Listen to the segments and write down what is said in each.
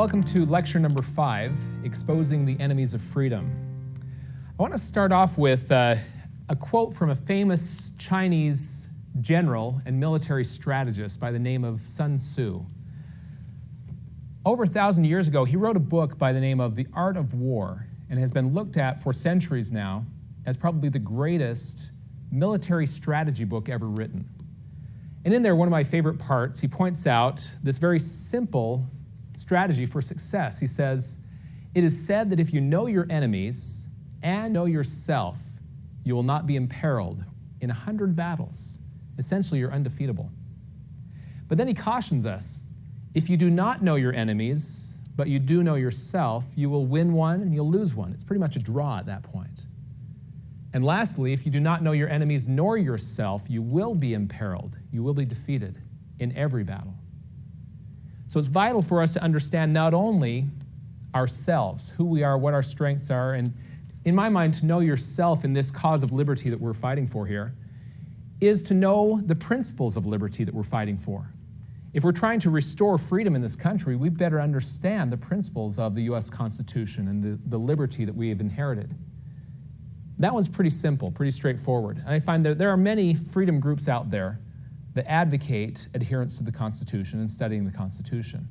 welcome to lecture number 5, Exposing the Enemies of Freedom. I want to start off with a quote from a famous Chinese general and military strategist by the name of Sun Tzu. Over 1,000 years ago, he wrote a book by the name of The Art of War, and has been looked at for centuries now as probably the greatest military strategy book ever written. And in there, one of my favorite parts, he points out this very simple strategy for success. He says, "It is said that if you know your enemies and know yourself, you will not be imperiled. In 100 battles, essentially you're undefeatable." But then he cautions us, if you do not know your enemies, but you do know yourself, you will win one and you'll lose one. It's pretty much a draw at that point. And lastly, if you do not know your enemies nor yourself, you will be imperiled. You will be defeated in every battle. So it's vital for us to understand not only ourselves, who we are, what our strengths are, and in my mind, to know yourself in this cause of liberty that we're fighting for here, is to know the principles of liberty that we're fighting for. If we're trying to restore freedom in this country, we better understand the principles of the U.S. Constitution and the liberty that we have inherited. That one's pretty simple, pretty straightforward. And I find that there are many freedom groups out there that advocate adherence to the Constitution and studying the Constitution.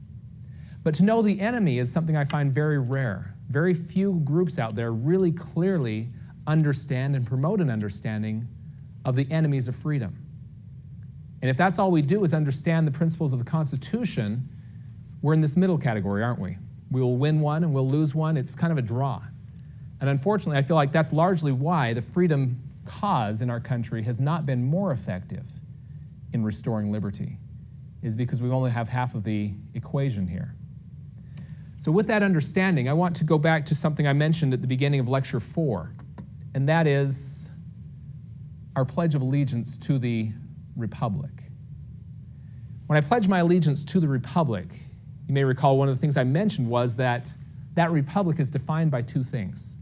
But to know the enemy is something I find very rare. Very few groups out there really clearly understand and promote an understanding of the enemies of freedom. And if that's all we do is understand the principles of the Constitution, we're in this middle category, aren't we? We will win one and we'll lose one. It's kind of a draw. And unfortunately, I feel like that's largely why the freedom cause in our country has not been more effective in restoring liberty, is because we only have half of the equation here. So with that understanding, I want to go back to something I mentioned at the beginning of lecture 4, and that is our pledge of allegiance to the Republic. When I pledge my allegiance to the Republic, you may recall one of the things I mentioned was that that Republic is defined by two things.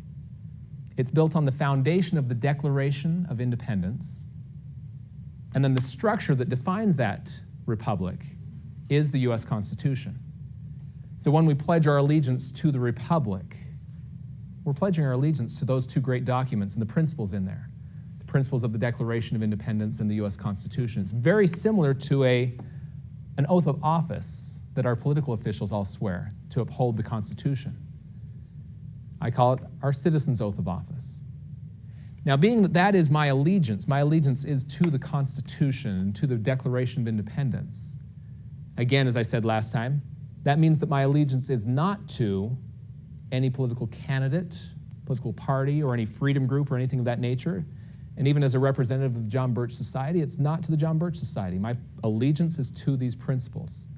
It's built on the foundation of the Declaration of Independence, and then the structure that defines that Republic is the U.S. Constitution. So when we pledge our allegiance to the Republic, we're pledging our allegiance to those two great documents and the principles in there. The principles of the Declaration of Independence and the U.S. Constitution. It's very similar to an oath of office that our political officials all swear to uphold the Constitution. I call it our citizen's oath of office. Now, being that that is my allegiance is to the Constitution and to the Declaration of Independence. Again, as I said last time, that means that my allegiance is not to any political candidate, political party, or any freedom group or anything of that nature. And even as a representative of the John Birch Society, it's not to the John Birch Society. My allegiance is to these principles.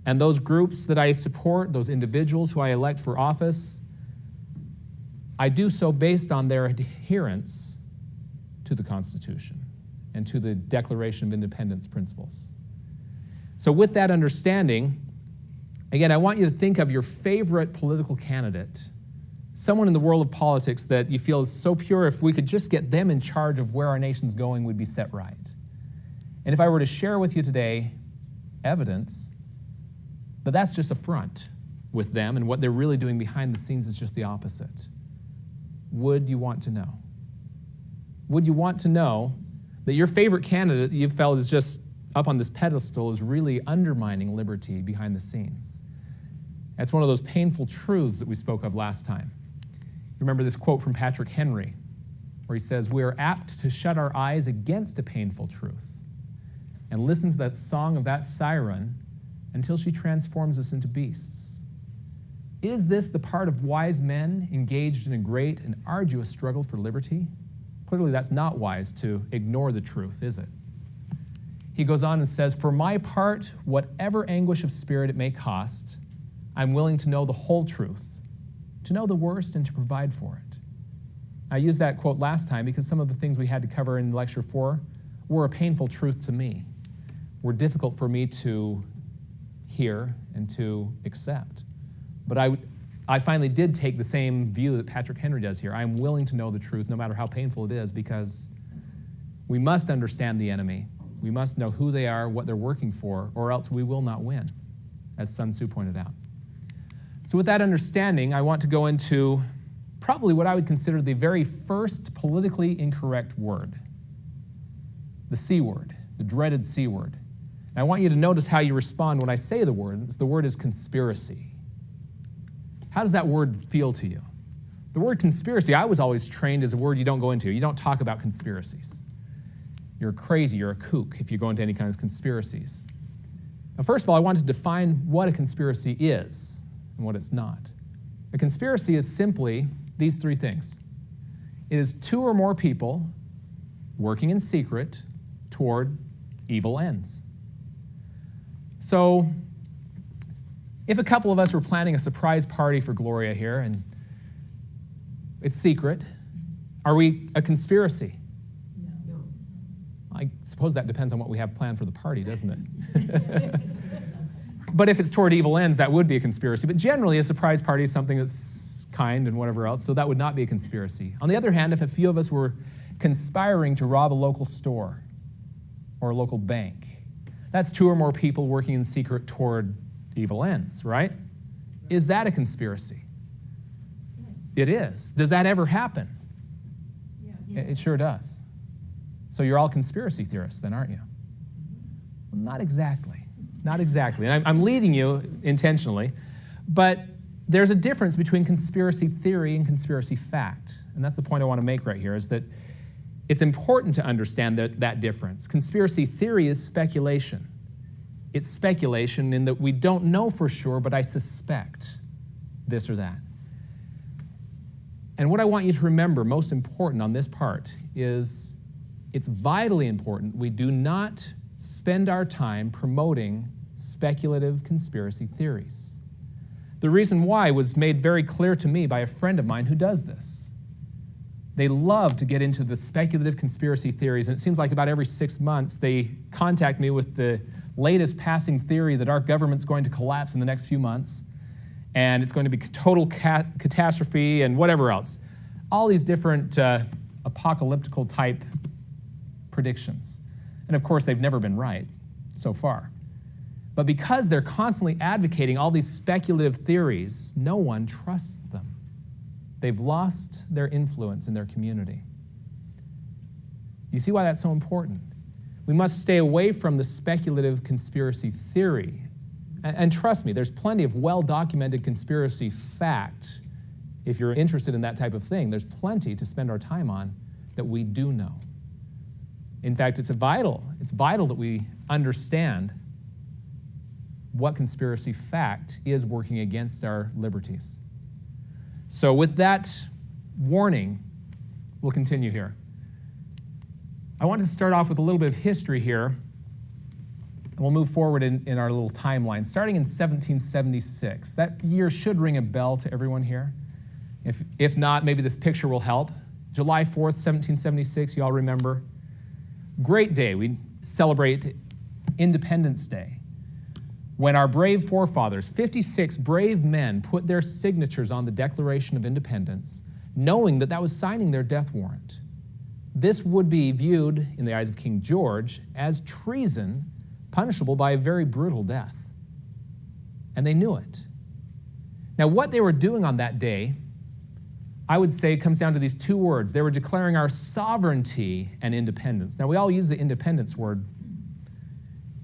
And those groups that I support, those individuals who I elect for office, I do so based on their adherence to the Constitution and to the Declaration of Independence principles. So with that understanding, again, I want you to think of your favorite political candidate, someone in the world of politics that you feel is so pure, if we could just get them in charge of where our nation's going, we'd be set right. And if I were to share with you today evidence that that's just a front with them and what they're really doing behind the scenes is just the opposite, would you want to know? Would you want to know that your favorite candidate that you felt is just up on this pedestal is really undermining liberty behind the scenes? That's one of those painful truths that we spoke of last time. Remember this quote from Patrick Henry, where he says, "We are apt to shut our eyes against a painful truth and listen to that song of that siren until she transforms us into beasts. Is this the part of wise men engaged in a great and arduous struggle for liberty? Clearly that's not wise to ignore the truth, is it?" He goes on and says, "For my part, whatever anguish of spirit it may cost, I'm willing to know the whole truth, to know the worst and to provide for it." I used that quote last time because some of the things we had to cover in lecture 4 were a painful truth to me, were difficult for me to hear and to accept. But I finally did take the same view that Patrick Henry does here. I'm willing to know the truth no matter how painful it is, because we must understand the enemy. We must know who they are, what they're working for, or else we will not win, as Sun Tzu pointed out. So with that understanding, I want to go into probably what I would consider the very first politically incorrect word, the C word, the dreaded C word. And I want you to notice how you respond when I say the word. The word is conspiracy. How does that word feel to you? The word conspiracy, I was always trained as a word you don't go into. You don't talk about conspiracies. You're crazy, you're a kook if you go into any kind of conspiracies. Now, first of all, I want to define what a conspiracy is and what it's not. A conspiracy is simply these three things. It is two or more people working in secret toward evil ends. So, if a couple of us were planning a surprise party for Gloria here and it's secret, are we a conspiracy? No. I suppose that depends on what we have planned for the party, doesn't it? But if it's toward evil ends, that would be a conspiracy. But generally, a surprise party is something that's kind and whatever else, so that would not be a conspiracy. On the other hand, if a few of us were conspiring to rob a local store or a local bank, that's two or more people working in secret toward evil ends, right? Is that a conspiracy? Yes. It is. Does that ever happen? Yeah. It sure does. So you're all conspiracy theorists then, aren't you? Well, not exactly. Not exactly. And I'm leading you intentionally, but there's a difference between conspiracy theory and conspiracy fact. And that's the point I want to make right here, is that it's important to understand that difference. Conspiracy theory is speculation. It's speculation in that we don't know for sure, but I suspect this or that. And what I want you to remember, most important on this part, is it's vitally important we do not spend our time promoting speculative conspiracy theories. The reason why was made very clear to me by a friend of mine who does this. They love to get into the speculative conspiracy theories, and it seems like about every 6 months they contact me with the latest passing theory that our government's going to collapse in the next few months, and it's going to be total catastrophe and whatever else. All these different apocalyptical type predictions. And of course, they've never been right so far. But because they're constantly advocating all these speculative theories, no one trusts them. They've lost their influence in their community. You see why that's so important? We must stay away from the speculative conspiracy theory. And trust me, there's plenty of well-documented conspiracy fact. If you're interested in that type of thing, there's plenty to spend our time on that we do know. In fact, it's vital that we understand what conspiracy fact is working against our liberties. So with that warning, we'll continue here. I want to start off with a little bit of history here, and we'll move forward in our little timeline. Starting in 1776. That year should ring a bell to everyone here. If not, maybe this picture will help. July 4th, 1776, you all remember. Great day. We celebrate Independence Day, when our brave forefathers, 56 brave men, put their signatures on the Declaration of Independence, knowing that that was signing their death warrant. This would be viewed, in the eyes of King George, as treason, punishable by a very brutal death. And they knew it. Now, what they were doing on that day, I would say, comes down to these two words. They were declaring our sovereignty and independence. Now, we all use the independence word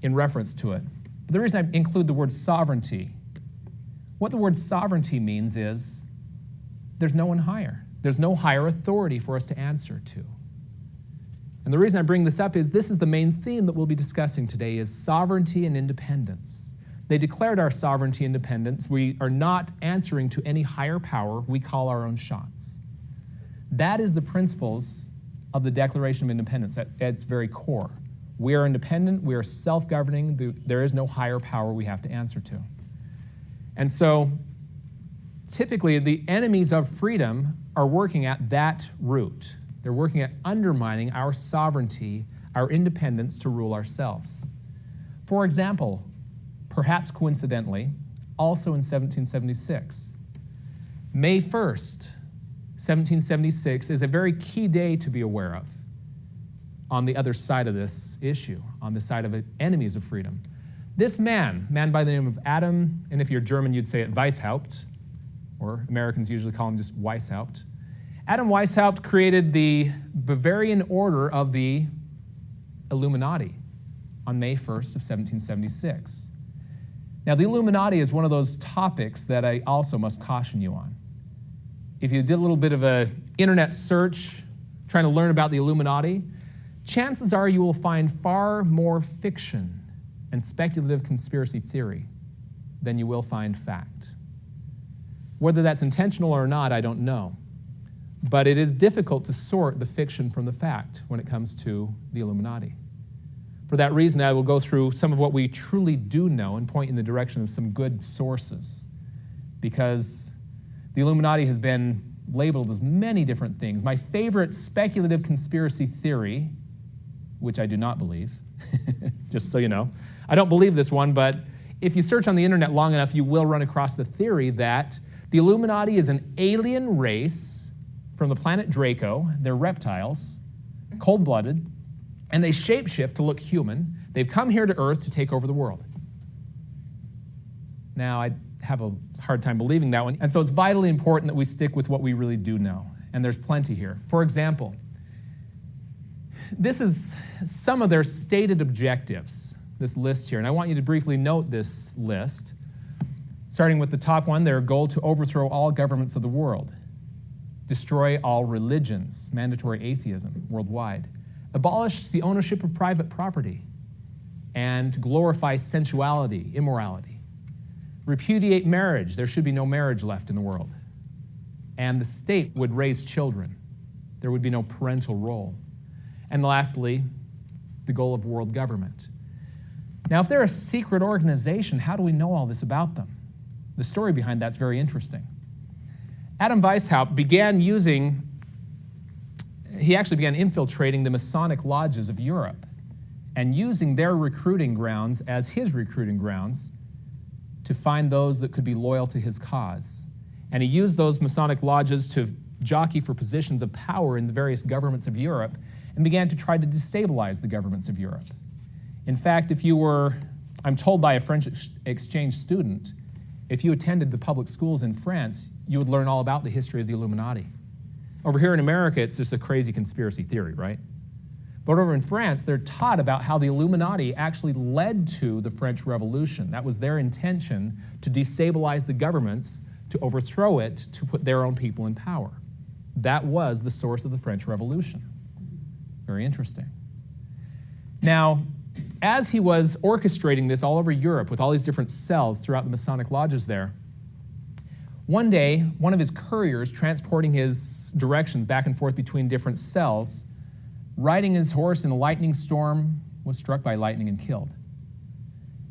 in reference to it. But the reason I include the word sovereignty, what the word sovereignty means is there's no one higher. There's no higher authority for us to answer to. And the reason I bring this up is this is the main theme that we'll be discussing today, is sovereignty and independence. They declared our sovereignty and independence. We are not answering to any higher power. We call our own shots. That is the principles of the Declaration of Independence at its very core. We are independent. We are self-governing. There is no higher power we have to answer to. And so, typically, the enemies of freedom are working at that root. They're working at undermining our sovereignty, our independence to rule ourselves. For example, perhaps coincidentally, also in 1776, May 1st, 1776 is a very key day to be aware of on the other side of this issue, on the side of enemies of freedom. This man by the name of Adam, and if you're German, you'd say it Weishaupt, or Americans usually call him just Weishaupt. Adam Weishaupt created the Bavarian Order of the Illuminati on May 1st of 1776. Now, the Illuminati is one of those topics that I also must caution you on. If you did a little bit of an internet search trying to learn about the Illuminati, chances are you will find far more fiction and speculative conspiracy theory than you will find fact. Whether that's intentional or not, I don't know. But it is difficult to sort the fiction from the fact when it comes to the Illuminati. For that reason, I will go through some of what we truly do know and point in the direction of some good sources, because the Illuminati has been labeled as many different things. My favorite speculative conspiracy theory, which I do not believe, just so you know. I don't believe this one, but if you search on the internet long enough, you will run across the theory that the Illuminati is an alien race from the planet Draco. They're reptiles, cold-blooded, and they shapeshift to look human. They've come here to Earth to take over the world. Now, I have a hard time believing that one, and so it's vitally important that we stick with what we really do know, and there's plenty here. For example, this is some of their stated objectives, this list here, and I want you to briefly note this list. Starting with the top one, their goal to overthrow all governments of the world, destroy all religions, mandatory atheism worldwide, abolish the ownership of private property, and glorify sensuality, immorality, repudiate marriage. There should be no marriage left in the world. And the state would raise children. There would be no parental role. And lastly, the goal of world government. Now, if they're a secret organization, how do we know all this about them? The story behind that's very interesting. Adam Weishaupt actually began infiltrating the Masonic lodges of Europe and using their recruiting grounds as his recruiting grounds to find those that could be loyal to his cause. And he used those Masonic lodges to jockey for positions of power in the various governments of Europe and began to try to destabilize the governments of Europe. In fact, I'm told by a French exchange student, if you attended the public schools in France, you would learn all about the history of the Illuminati. Over here in America, it's just a crazy conspiracy theory, right? But over in France, they're taught about how the Illuminati actually led to the French Revolution. That was their intention, to destabilize the governments, to overthrow it, to put their own people in power. That was the source of the French Revolution. Very interesting. Now, as he was orchestrating this all over Europe with all these different cells throughout the Masonic lodges there, one day, one of his couriers transporting his directions back and forth between different cells, riding his horse in a lightning storm, was struck by lightning and killed.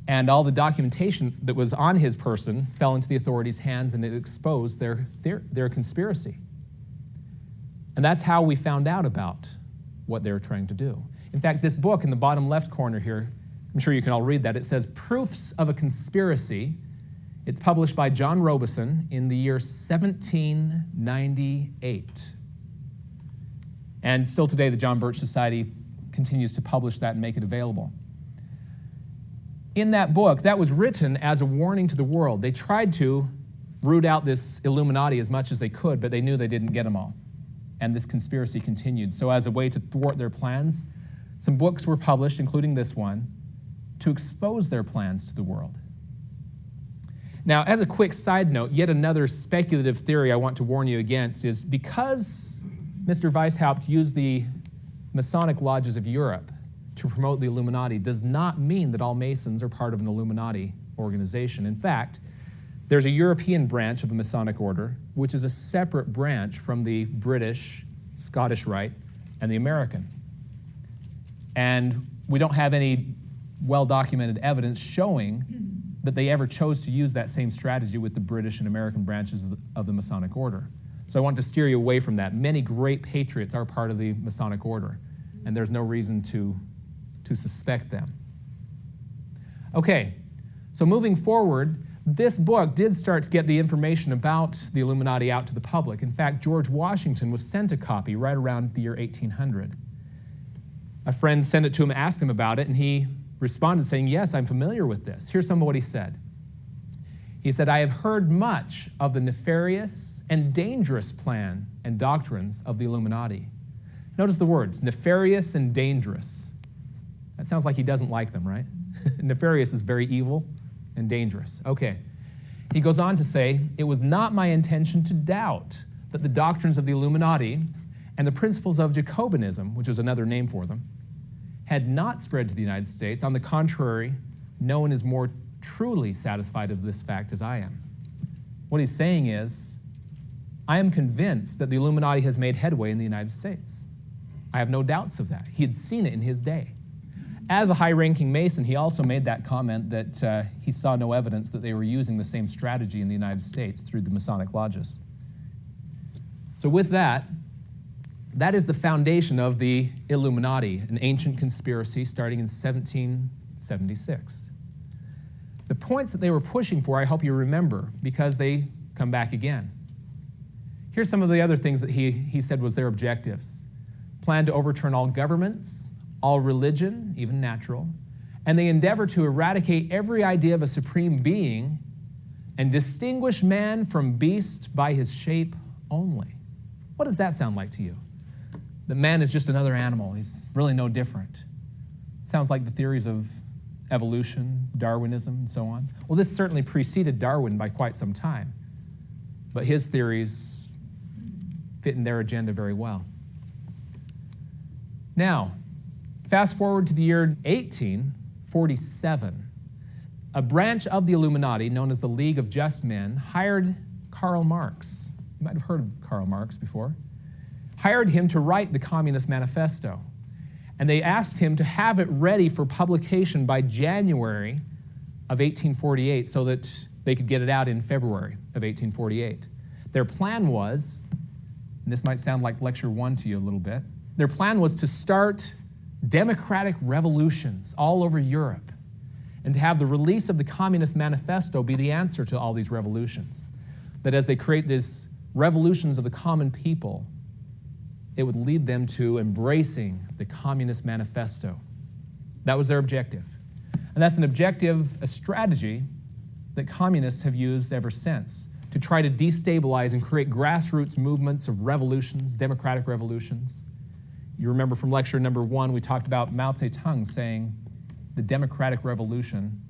And all the documentation that was on his person fell into the authorities' hands, and it exposed their conspiracy. And that's how we found out about what they were trying to do. In fact, this book in the bottom left corner here, I'm sure you can all read that, it says Proofs of a Conspiracy. It's published by John Robison in the year 1798. And still today, the John Birch Society continues to publish that and make it available. In that book, that was written as a warning to the world. They tried to root out this Illuminati as much as they could, but they knew they didn't get them all. And this conspiracy continued. So as a way to thwart their plans, some books were published, including this one, to expose their plans to the world. Now, as a quick side note, yet another speculative theory I want to warn you against is because Mr. Weishaupt used the Masonic lodges of Europe to promote the Illuminati does not mean that all Masons are part of an Illuminati organization. In fact, there's a European branch of the Masonic order, which is a separate branch from the British, Scottish Rite, and the American. And we don't have any well-documented evidence showing that they ever chose to use that same strategy with the British and American branches of the Masonic order. So I want to steer you away from that. Many great patriots are part of the Masonic order, and there's no reason to suspect them. Okay, so moving forward, this book did start to get the information about the Illuminati out to the public. In fact, George Washington was sent a copy right around the year 1800. A friend sent it to him, asked him about it, and he responded saying, yes, I'm familiar with this. Here's some of what he said. He said, I have heard much of the nefarious and dangerous plan and doctrines of the Illuminati. Notice the words, nefarious and dangerous. That sounds like he doesn't like them, right? Nefarious is very evil and dangerous. Okay. He goes on to say, it was not my intention to doubt that the doctrines of the Illuminati and the principles of Jacobinism, which was another name for them, had not spread to the United States. On the contrary, no one is more truly satisfied of this fact as I am. What he's saying is, I am convinced that the Illuminati has made headway in the United States. I have no doubts of that. He had seen it in his day. As a high-ranking Mason, he also made that comment that he saw no evidence that they were using the same strategy in the United States through the Masonic lodges. So with that, that is the foundation of the Illuminati, an ancient conspiracy starting in 1776. The points that they were pushing for, I hope you remember, because they come back again. Here's some of the other things that he said was their objectives. Plan to overturn all governments, all religion, even natural, and they endeavor to eradicate every idea of a supreme being and distinguish man from beast by his shape only. What does that sound like to you? That man is just another animal. He's really no different. Sounds like the theories of evolution, Darwinism, and so on. Well, this certainly preceded Darwin by quite some time, but his theories fit in their agenda very well. Now, fast forward to the year 1847. A branch of the Illuminati, known as the League of Just Men, hired Karl Marx. You might have heard of Karl Marx before. Hired him to write the Communist Manifesto. And they asked him to have it ready for publication by January of 1848 so that they could get it out in February of 1848. Their plan was, and this might sound like lecture 1 to you a little bit, their plan was to start democratic revolutions all over Europe and to have the release of the Communist Manifesto be the answer to all these revolutions. That as they create these revolutions of the common people, it would lead them to embracing the Communist Manifesto. That was their objective. And that's an objective, a strategy that communists have used ever since to try to destabilize and create grassroots movements of revolutions, democratic revolutions. You remember from lecture number 1, we talked about Mao Zedong saying the democratic revolution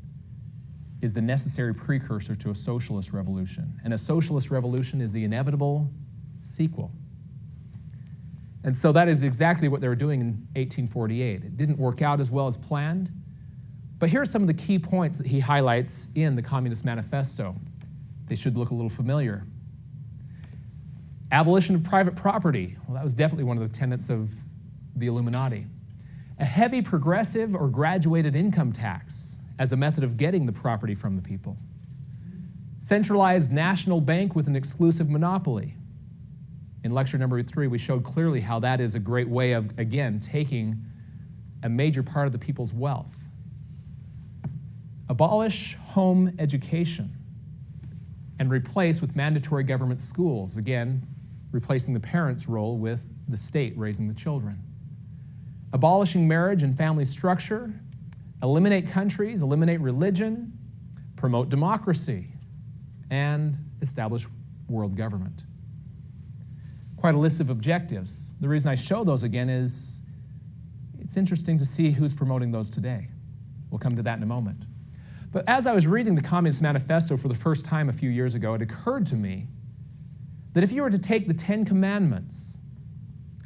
is the necessary precursor to a socialist revolution. And a socialist revolution is the inevitable sequel. And so that is exactly what they were doing in 1848. It didn't work out as well as planned. But here are some of the key points that he highlights in the Communist Manifesto. They should look a little familiar. Abolition of private property. Well, that was definitely one of the tenets of the Illuminati. A heavy progressive or graduated income tax as a method of getting the property from the people. Centralized national bank with an exclusive monopoly. In lecture number 3, we showed clearly how that is a great way of, again, taking a major part of the people's wealth. Abolish home education and replace with mandatory government schools, again, replacing the parents' role with the state raising the children. Abolishing marriage and family structure, eliminate countries, eliminate religion, promote democracy, and establish world government. Quite a list of objectives. The reason I show those again is it's interesting to see who's promoting those today. We'll come to that in a moment. But as I was reading the Communist Manifesto for the first time a few years ago, it occurred to me that if you were to take the 10 Commandments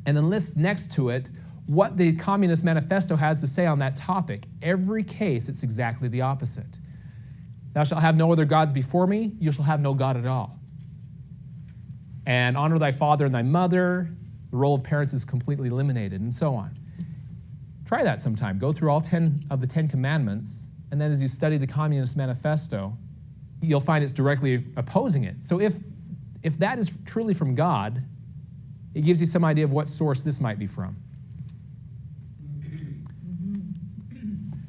and then list next to it what the Communist Manifesto has to say on that topic, every case it's exactly the opposite. Thou shalt have no other gods before me, you shall have no God at all. And honor thy father and thy mother, the role of parents is completely eliminated, and so on. Try that sometime. Go through all 10 of the 10 Commandments, and then as you study the Communist Manifesto, you'll find it's directly opposing it. So if that is truly from God, it gives you some idea of what source this might be from.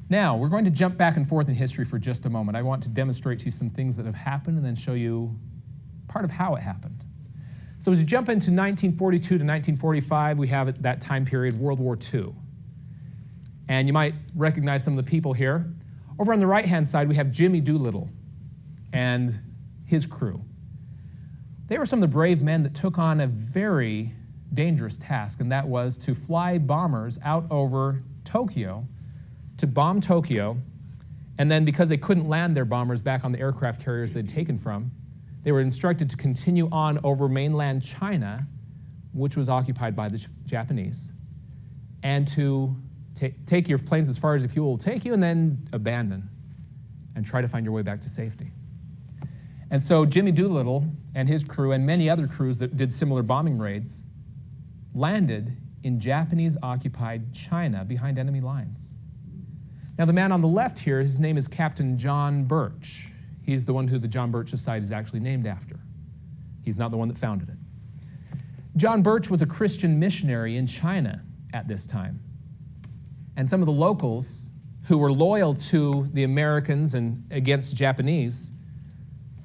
Now, we're going to jump back and forth in history for just a moment. I want to demonstrate to you some things that have happened and then show you part of how it happened. So as you jump into 1942 to 1945, we have at that time period World War II. And you might recognize some of the people here. Over on the right-hand side, we have Jimmy Doolittle. And his crew. They were some of the brave men that took on a very dangerous task, and that was to fly bombers out over Tokyo to bomb Tokyo, and then because they couldn't land their bombers back on the aircraft carriers they'd taken from, they were instructed to continue on over mainland China, which was occupied by the Japanese, and to take your planes as far as the fuel will take you, and then abandon and try to find your way back to safety. And so Jimmy Doolittle and his crew and many other crews that did similar bombing raids landed in Japanese-occupied China behind enemy lines. Now, the man on the left here, his name is Captain John Birch. He's the one who the John Birch Society is actually named after. He's not the one that founded it. John Birch was a Christian missionary in China at this time. And some of the locals who were loyal to the Americans and against the Japanese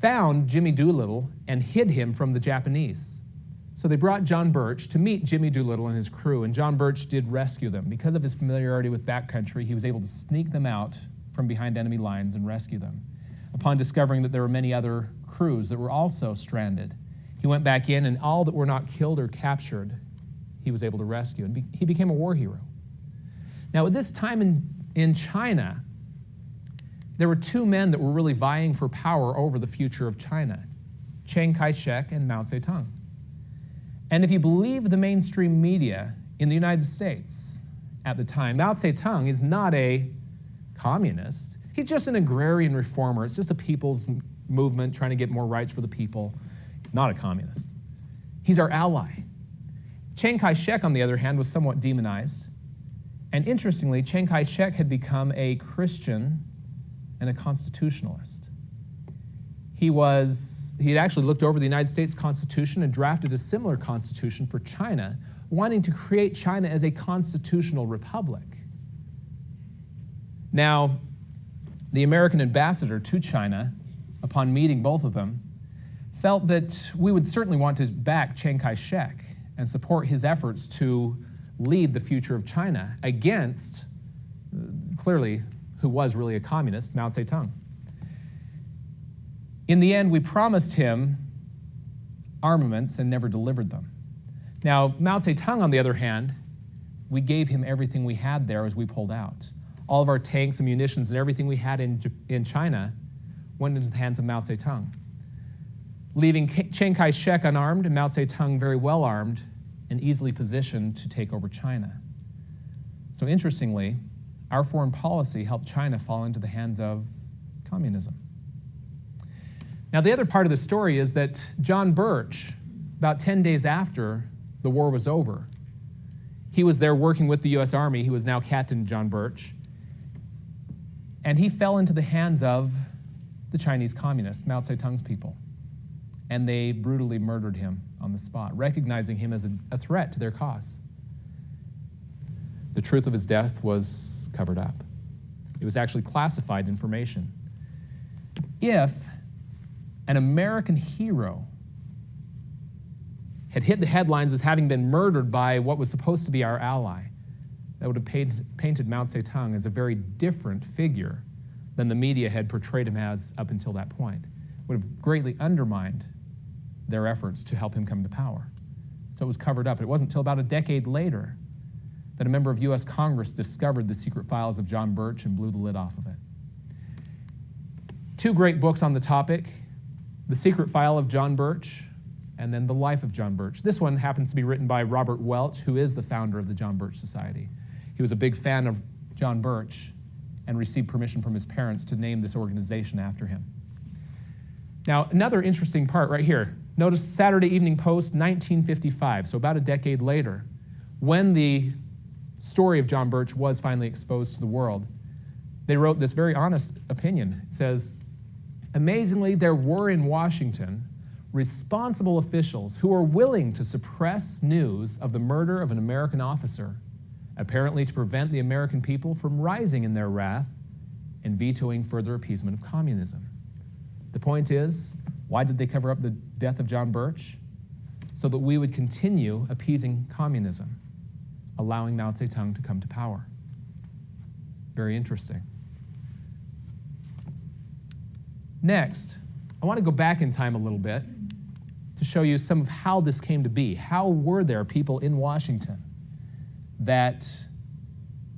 found Jimmy Doolittle and hid him from the Japanese. So they brought John Birch to meet Jimmy Doolittle and his crew, and John Birch did rescue them. Because of his familiarity with backcountry, he was able to sneak them out from behind enemy lines and rescue them. Upon discovering that there were many other crews that were also stranded, he went back in, and all that were not killed or captured, he was able to rescue. And he became a war hero. Now, at this time in China, there were two men that were really vying for power over the future of China, Chiang Kai-shek and Mao Zedong. And if you believe the mainstream media in the United States at the time, Mao Zedong is not a communist. He's just an agrarian reformer. It's just a people's movement trying to get more rights for the people. He's not a communist. He's our ally. Chiang Kai-shek, on the other hand, was somewhat demonized. And interestingly, Chiang Kai-shek had become a Christian and a constitutionalist. He had actually looked over the United States Constitution and drafted a similar constitution for China, wanting to create China as a constitutional republic. Now, the American ambassador to China, upon meeting both of them, felt that we would certainly want to back Chiang Kai-shek and support his efforts to lead the future of China against, clearly, who was really a communist, Mao Zedong. In the end, we promised him armaments and never delivered them. Now, Mao Zedong, on the other hand, we gave him everything we had there as we pulled out. All of our tanks and munitions and everything we had in China went into the hands of Mao Zedong, leaving Chiang Kai-shek unarmed and Mao Zedong very well armed and easily positioned to take over China. So interestingly, our foreign policy helped China fall into the hands of communism. Now, the other part of the story is that John Birch, about 10 days after the war was over, he was there working with the U.S. Army. He was now Captain John Birch. And he fell into the hands of the Chinese communists, Mao Zedong's people. And they brutally murdered him on the spot, recognizing him as a threat to their cause. The truth of his death was covered up. It was actually classified information. If an American hero had hit the headlines as having been murdered by what was supposed to be our ally, that would have painted Mao Zedong as a very different figure than the media had portrayed him as up until that point. It would have greatly undermined their efforts to help him come to power. So it was covered up. It wasn't until about a decade later that a member of U.S. Congress discovered the secret files of John Birch and blew the lid off of it. Two great books on the topic, The Secret File of John Birch, and then The Life of John Birch. This one happens to be written by Robert Welch, who is the founder of the John Birch Society. He was a big fan of John Birch and received permission from his parents to name this organization after him. Now, another interesting part right here. Notice Saturday Evening Post, 1955, so about a decade later, when the story of John Birch was finally exposed to the world, they wrote this very honest opinion. It says, amazingly, there were in Washington responsible officials who were willing to suppress news of the murder of an American officer, apparently to prevent the American people from rising in their wrath and vetoing further appeasement of communism. The point is, why did they cover up the death of John Birch? So that we would continue appeasing communism, allowing Mao Zedong to come to power. Very interesting. Next, I want to go back in time a little bit to show you some of how this came to be. How were there people in Washington that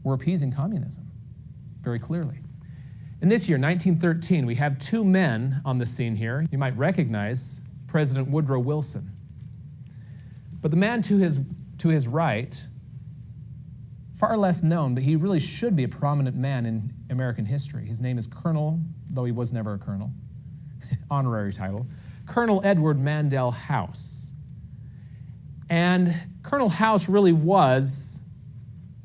were appeasing communism very clearly? In this year, 1913, we have two men on the scene here. You might recognize President Woodrow Wilson. But the man to his right, far less known, but he really should be a prominent man in American history. His name is Colonel, though he was never a colonel, honorary title, Colonel Edward Mandell House. And Colonel House really was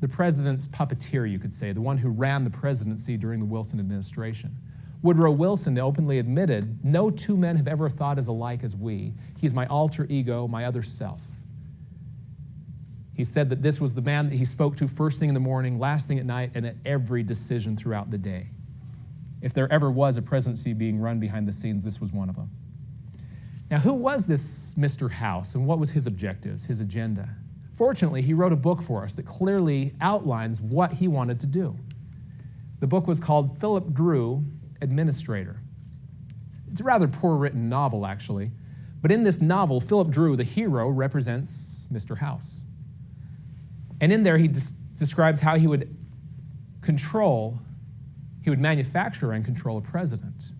the president's puppeteer, you could say, the one who ran the presidency during the Wilson administration. Woodrow Wilson openly admitted, "No two men have ever thought as alike as we. He's my alter ego, my other self." He said that this was the man that he spoke to first thing in the morning, last thing at night, and at every decision throughout the day. If there ever was a presidency being run behind the scenes, this was one of them. Now, who was this Mr. House, and what was his objectives, his agenda? Fortunately, he wrote a book for us that clearly outlines what he wanted to do. The book was called Philip Dru, Administrator. It's a rather poor written novel, actually. But in this novel, Philip Dru, the hero, represents Mr. House. And in there, he describes how he would manufacture and control a president.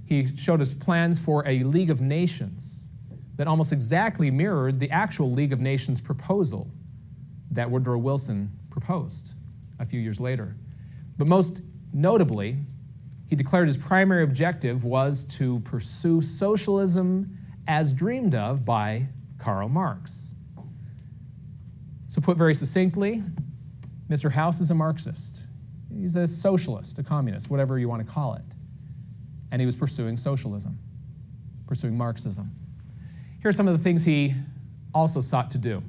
He showed us plans for a League of Nations that almost exactly mirrored the actual League of Nations proposal that Woodrow Wilson proposed a few years later. But most notably, he declared his primary objective was to pursue socialism as dreamed of by Karl Marx. So put very succinctly, Mr. House is a Marxist. He's a socialist, a communist, whatever you want to call it. And he was pursuing socialism, pursuing Marxism. Here are some of the things he also sought to do.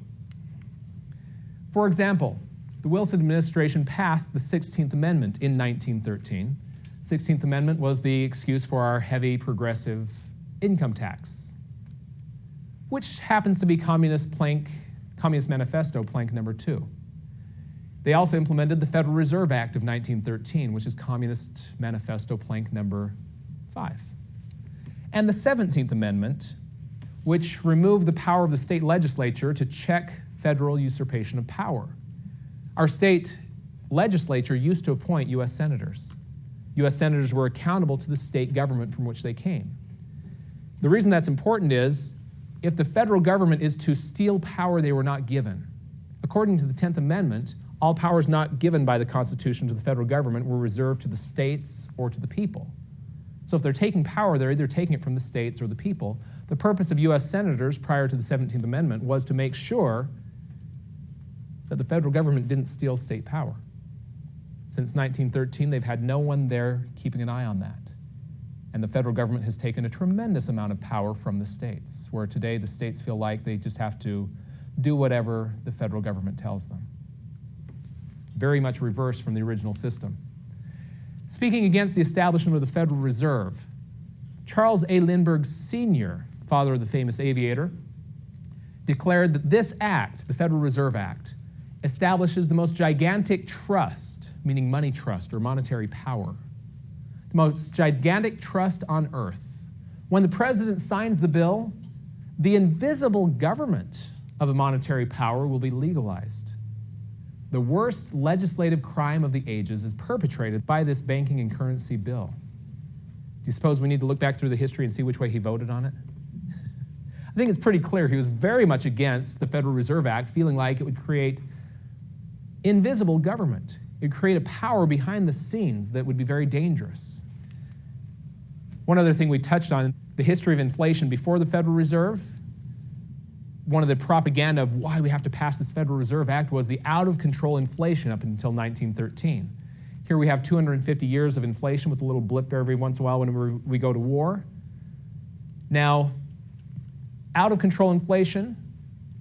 For example, the Wilson administration passed the 16th Amendment in 1913. The 16th Amendment was the excuse for our heavy progressive income tax, which happens to be Communist Manifesto plank number 2. They also implemented the Federal Reserve Act of 1913, which is Communist Manifesto plank number 5. And the 17th Amendment, which removed the power of the state legislature to check federal usurpation of power. Our state legislature used to appoint U.S. senators. U.S. senators were accountable to the state government from which they came. The reason that's important is, if the federal government is to steal power they were not given, according to the 10th Amendment, all powers not given by the Constitution to the federal government were reserved to the states or to the people. So if they're taking power, they're either taking it from the states or the people. The purpose of U.S. senators prior to the 17th Amendment was to make sure that the federal government didn't steal state power. Since 1913, they've had no one there keeping an eye on that. And the federal government has taken a tremendous amount of power from the states, where today the states feel like they just have to do whatever the federal government tells them. Very much reversed from the original system. Speaking against the establishment of the Federal Reserve, Charles A. Lindbergh Sr., father of the famous aviator, declared that this act, the Federal Reserve Act, establishes the most gigantic trust, meaning money trust or monetary power, the most gigantic trust on earth. When the president signs the bill, the invisible government of a monetary power will be legalized. The worst legislative crime of the ages is perpetrated by this banking and currency bill. Do you suppose we need to look back through the history and see which way he voted on it? I think it's pretty clear he was very much against the Federal Reserve Act, feeling like it would create invisible government. It would create a power behind the scenes that would be very dangerous. One other thing we touched on, the history of inflation before the Federal Reserve. One of the propaganda of why we have to pass this Federal Reserve Act was the out-of-control inflation up until 1913. Here we have 250 years of inflation with a little blip every once in a while whenever we go to war. Now, out-of-control inflation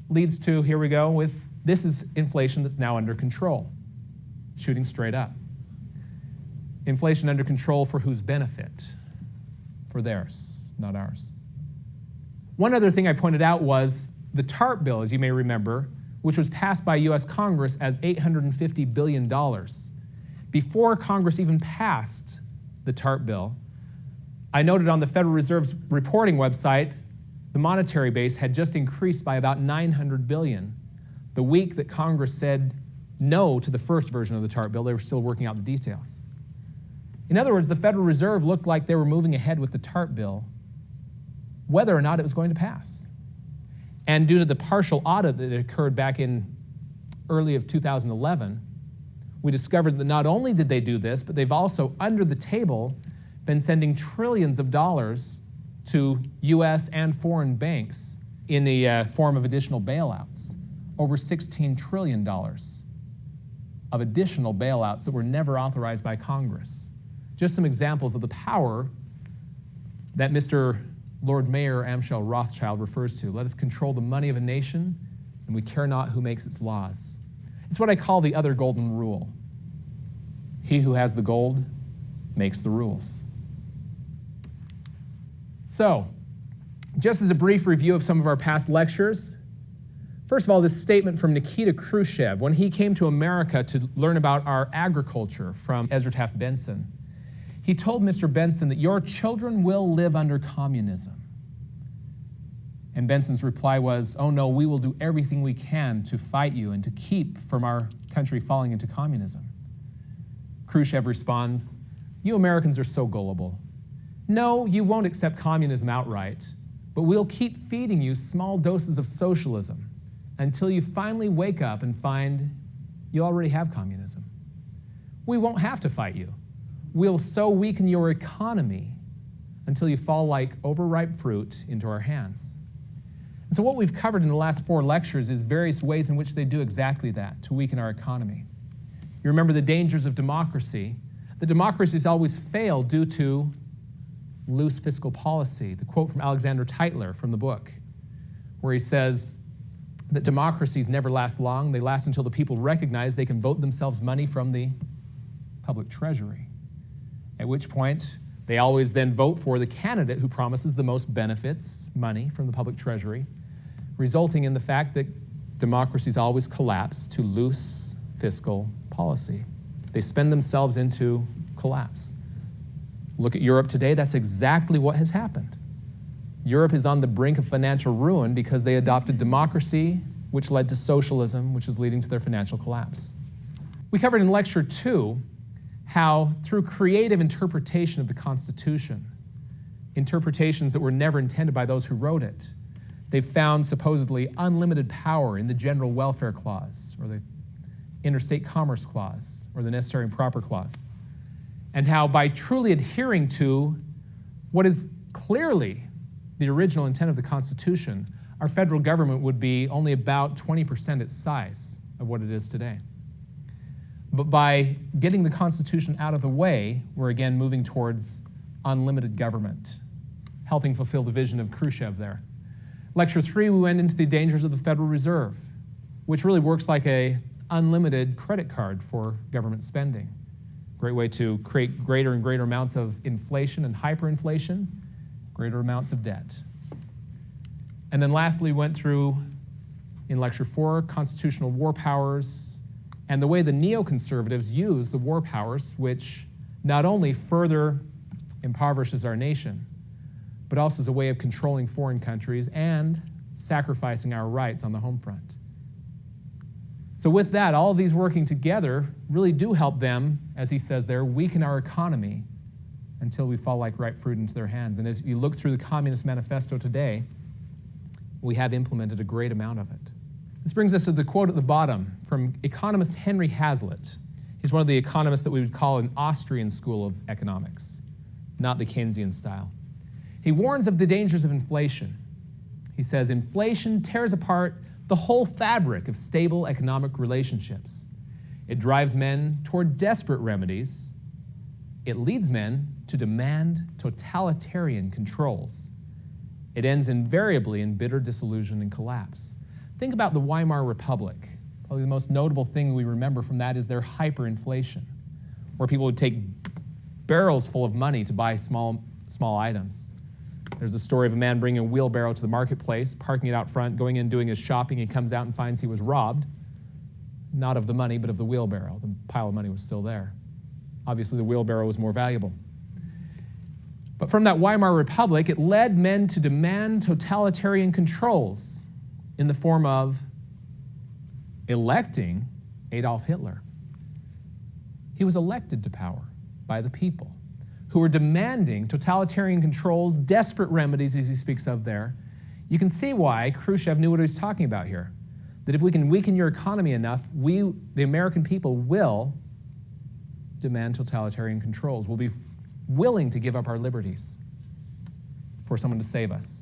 leads to, here we go, with this is inflation that's now under control, shooting straight up. Inflation under control for whose benefit? For theirs, not ours. One other thing I pointed out was the TARP bill, as you may remember, which was passed by U.S. Congress as $850 billion. Before Congress even passed the TARP bill, I noted on the Federal Reserve's reporting website, the monetary base had just increased by about $900 billion. The week that Congress said no to the first version of the TARP bill, they were still working out the details. In other words, the Federal Reserve looked like they were moving ahead with the TARP bill, whether or not it was going to pass. And due to the partial audit that occurred back in early of 2011, we discovered that not only did they do this, but they've also, under the table, been sending trillions of dollars to U.S. and foreign banks in the form of additional bailouts. Over $16 trillion of additional bailouts that were never authorized by Congress. Just some examples of the power that Mr. Lord Mayor Amschel Rothschild refers to. Let us control the money of a nation, and we care not who makes its laws. It's what I call the other golden rule. He who has the gold makes the rules. So, just as a brief review of some of our past lectures, first of all, this statement from Nikita Khrushchev when he came to America to learn about our agriculture from Ezra Taft Benson. He told Mr. Benson that your children will live under communism. And Benson's reply was, oh no, we will do everything we can to fight you and to keep from our country falling into communism. Khrushchev responds, you Americans are so gullible. No, you won't accept communism outright, but we'll keep feeding you small doses of socialism until you finally wake up and find you already have communism. We won't have to fight you. We'll so weaken your economy until you fall like overripe fruit into our hands. And so what we've covered in the last 4 lectures is various ways in which they do exactly that, to weaken our economy. You remember the dangers of democracy. The democracies always fail due to loose fiscal policy. The quote from Alexander Tytler from the book, where he says that democracies never last long. They last until the people recognize they can vote themselves money from the public treasury, at which point they always then vote for the candidate who promises the most benefits, money from the public treasury, resulting in the fact that democracies always collapse to loose fiscal policy. They spend themselves into collapse. Look at Europe today, that's exactly what has happened. Europe is on the brink of financial ruin because they adopted democracy, which led to socialism, which is leading to their financial collapse. We covered in Lecture 2 how, through creative interpretation of the Constitution, interpretations that were never intended by those who wrote it, they've found supposedly unlimited power in the General Welfare Clause, or the Interstate Commerce Clause, or the Necessary and Proper Clause. And how by truly adhering to what is clearly the original intent of the Constitution, our federal government would be only about 20% its size of what it is today. But by getting the Constitution out of the way, we're again moving towards unlimited government, helping fulfill the vision of Khrushchev there. Lecture 3, we went into the dangers of the Federal Reserve, which really works like an unlimited credit card for government spending. Great way to create greater and greater amounts of inflation and hyperinflation, greater amounts of debt. And then lastly, went through, in Lecture 4, constitutional war powers and the way the neoconservatives use the war powers, which not only further impoverishes our nation, but also as a way of controlling foreign countries and sacrificing our rights on the home front. So with that, all of these working together really do help them, as he says there, weaken our economy until we fall like ripe fruit into their hands. And as you look through the Communist Manifesto today, we have implemented a great amount of it. This brings us to the quote at the bottom from economist Henry Hazlitt. He's one of the economists that we would call an Austrian school of economics, not the Keynesian style. He warns of the dangers of inflation. He says, inflation tears apart the whole fabric of stable economic relationships. It drives men toward desperate remedies. It leads men to demand totalitarian controls. It ends invariably in bitter disillusion and collapse. Think about the Weimar Republic. Probably the most notable thing we remember from that is their hyperinflation, where people would take barrels full of money to buy small items. There's the story of a man bringing a wheelbarrow to the marketplace, parking it out front, going in, doing his shopping. He comes out and finds he was robbed, not of the money, but of the wheelbarrow. The pile of money was still there. Obviously, the wheelbarrow was more valuable. But from that Weimar Republic, it led men to demand totalitarian controls in the form of electing Adolf Hitler. He was elected to power by the people, who were demanding totalitarian controls, desperate remedies, as he speaks of there. You can see why Khrushchev knew what he was talking about here. That if we can weaken your economy enough, we, the American people, will demand totalitarian controls. We'll be willing to give up our liberties for someone to save us.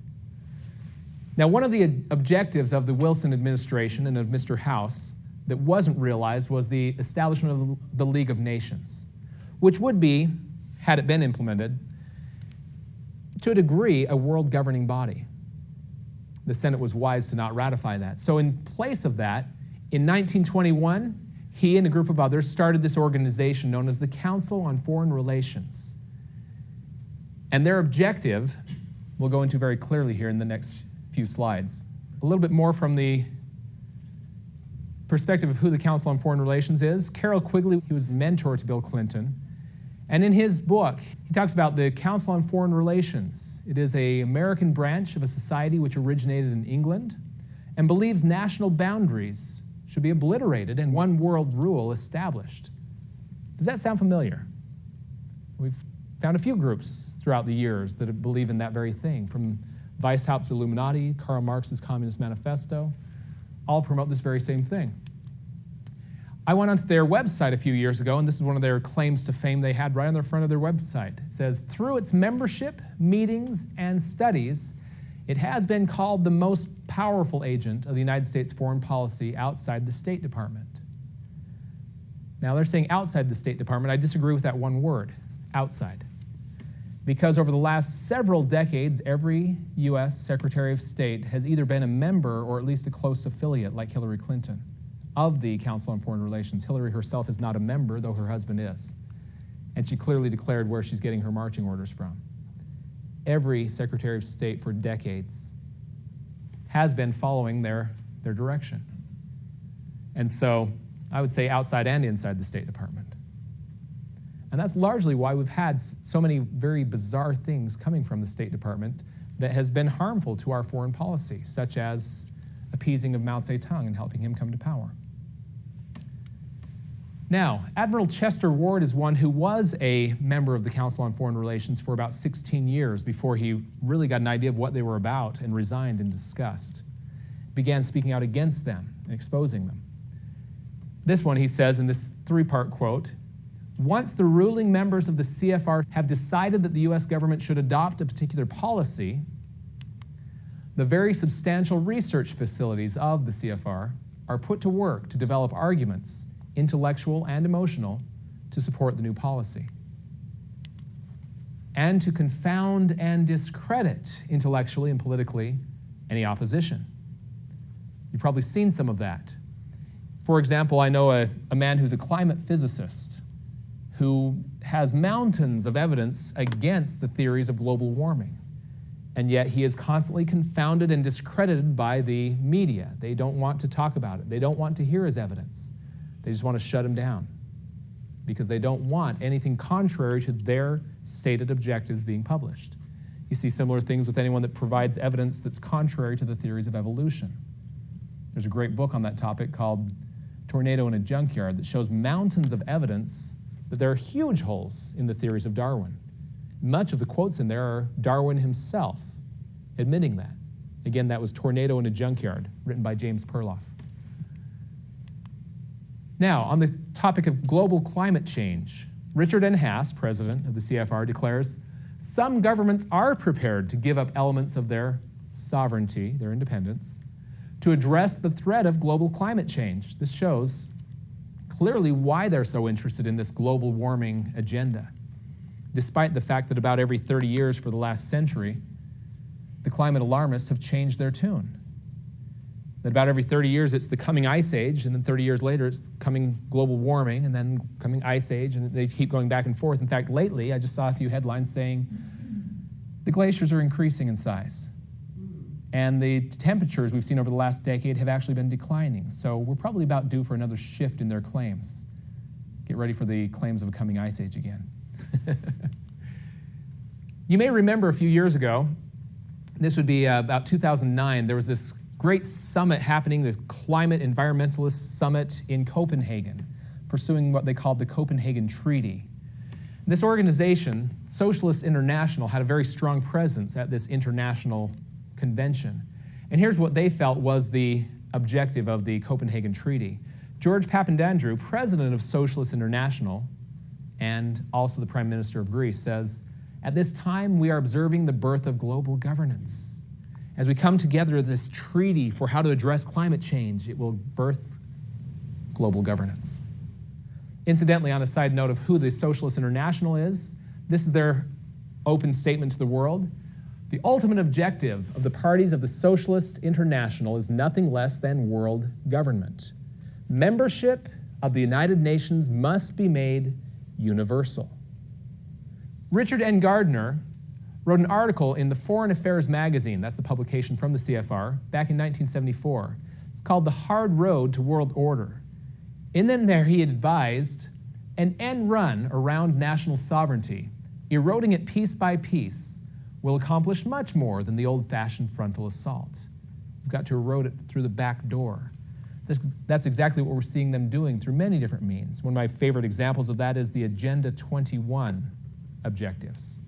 Now, one of the objectives of the Wilson administration and of Mr. House that wasn't realized was the establishment of the League of Nations, which would be, had it been implemented, to a degree, a world governing body. The Senate was wise to not ratify that. So in place of that, in 1921, he and a group of others started this organization known as the Council on Foreign Relations. And their objective, we'll go into very clearly here in the next few slides. A little bit more from the perspective of who the Council on Foreign Relations is. Carroll Quigley, he was a mentor to Bill Clinton. And in his book, he talks about the Council on Foreign Relations. It is an American branch of a society which originated in England and believes national boundaries should be obliterated and one world rule established. Does that sound familiar? We've found a few groups throughout the years that believe in that very thing, from Weishaupt's Illuminati, Karl Marx's Communist Manifesto, all promote this very same thing. I went onto their website a few years ago, and this is one of their claims to fame they had right on the front of their website. It says, through its membership, meetings, and studies, it has been called the most powerful agent of the United States foreign policy outside the State Department. Now, they're saying outside the State Department. I disagree with that one word, outside. Because over the last several decades, every U.S. Secretary of State has either been a member or at least a close affiliate, like Hillary Clinton, of the Council on Foreign Relations. Hillary herself is not a member, though her husband is. And she clearly declared where she's getting her marching orders from. Every Secretary of State for decades has been following their direction. And so I would say outside and inside the State Department. And that's largely why we've had so many very bizarre things coming from the State Department that has been harmful to our foreign policy, such as appeasing of Mao Zedong and helping him come to power. Now, Admiral Chester Ward is one who was a member of the Council on Foreign Relations for about 16 years before he really got an idea of what they were about and resigned in disgust. Began speaking out against them and exposing them. This one, he says in this three-part quote, once the ruling members of the CFR have decided that the U.S. government should adopt a particular policy, the very substantial research facilities of the CFR are put to work to develop arguments, intellectual and emotional, to support the new policy, and to confound and discredit intellectually and politically any opposition. You've probably seen some of that. For example, I know a man who's a climate physicist who has mountains of evidence against the theories of global warming. And yet he is constantly confounded and discredited by the media. They don't want to talk about it. They don't want to hear his evidence. They just want to shut him down because they don't want anything contrary to their stated objectives being published. You see similar things with anyone that provides evidence that's contrary to the theories of evolution. There's a great book on that topic called Tornado in a Junkyard that shows mountains of evidence that there are huge holes in the theories of Darwin. Much of the quotes in there are Darwin himself admitting that. Again, that was Tornado in a Junkyard, written by James Perloff. Now, on the topic of global climate change, Richard N. Haas, president of the CFR, declares, some governments are prepared to give up elements of their sovereignty, their independence, to address the threat of global climate change. This shows clearly why they're so interested in this global warming agenda, despite the fact that about every 30 years for the last century, the climate alarmists have changed their tune. That about every 30 years it's the coming ice age, and then 30 years later it's coming global warming, and then coming ice age, and they keep going back and forth. In fact, lately I just saw a few headlines saying the glaciers are increasing in size. And the temperatures we've seen over the last decade have actually been declining. So we're probably about due for another shift in their claims. Get ready for the claims of a coming ice age again. You may remember a few years ago, this would be about 2009, there was this great summit happening, the Climate Environmentalist Summit in Copenhagen, pursuing what they called the Copenhagen Treaty. This organization, Socialist International, had a very strong presence at this international convention. And here's what they felt was the objective of the Copenhagen Treaty. George Papandreou, president of Socialist International, and also the Prime Minister of Greece, says, "At this time, we are observing the birth of global governance. As we come together with this treaty for how to address climate change, it will birth global governance." Incidentally, on a side note of who the Socialist International is, this is their open statement to the world. The ultimate objective of the parties of the Socialist International is nothing less than world government. Membership of the United Nations must be made universal. Richard N. Gardner wrote an article in the Foreign Affairs magazine, that's the publication from the CFR, back in 1974. It's called The Hard Road to World Order. And then there he advised an end run around national sovereignty, eroding it piece by piece, will accomplish much more than the old-fashioned frontal assault. We've got to erode it through the back door. That's exactly what we're seeing them doing through many different means. One of my favorite examples of that is the Agenda 21 objectives,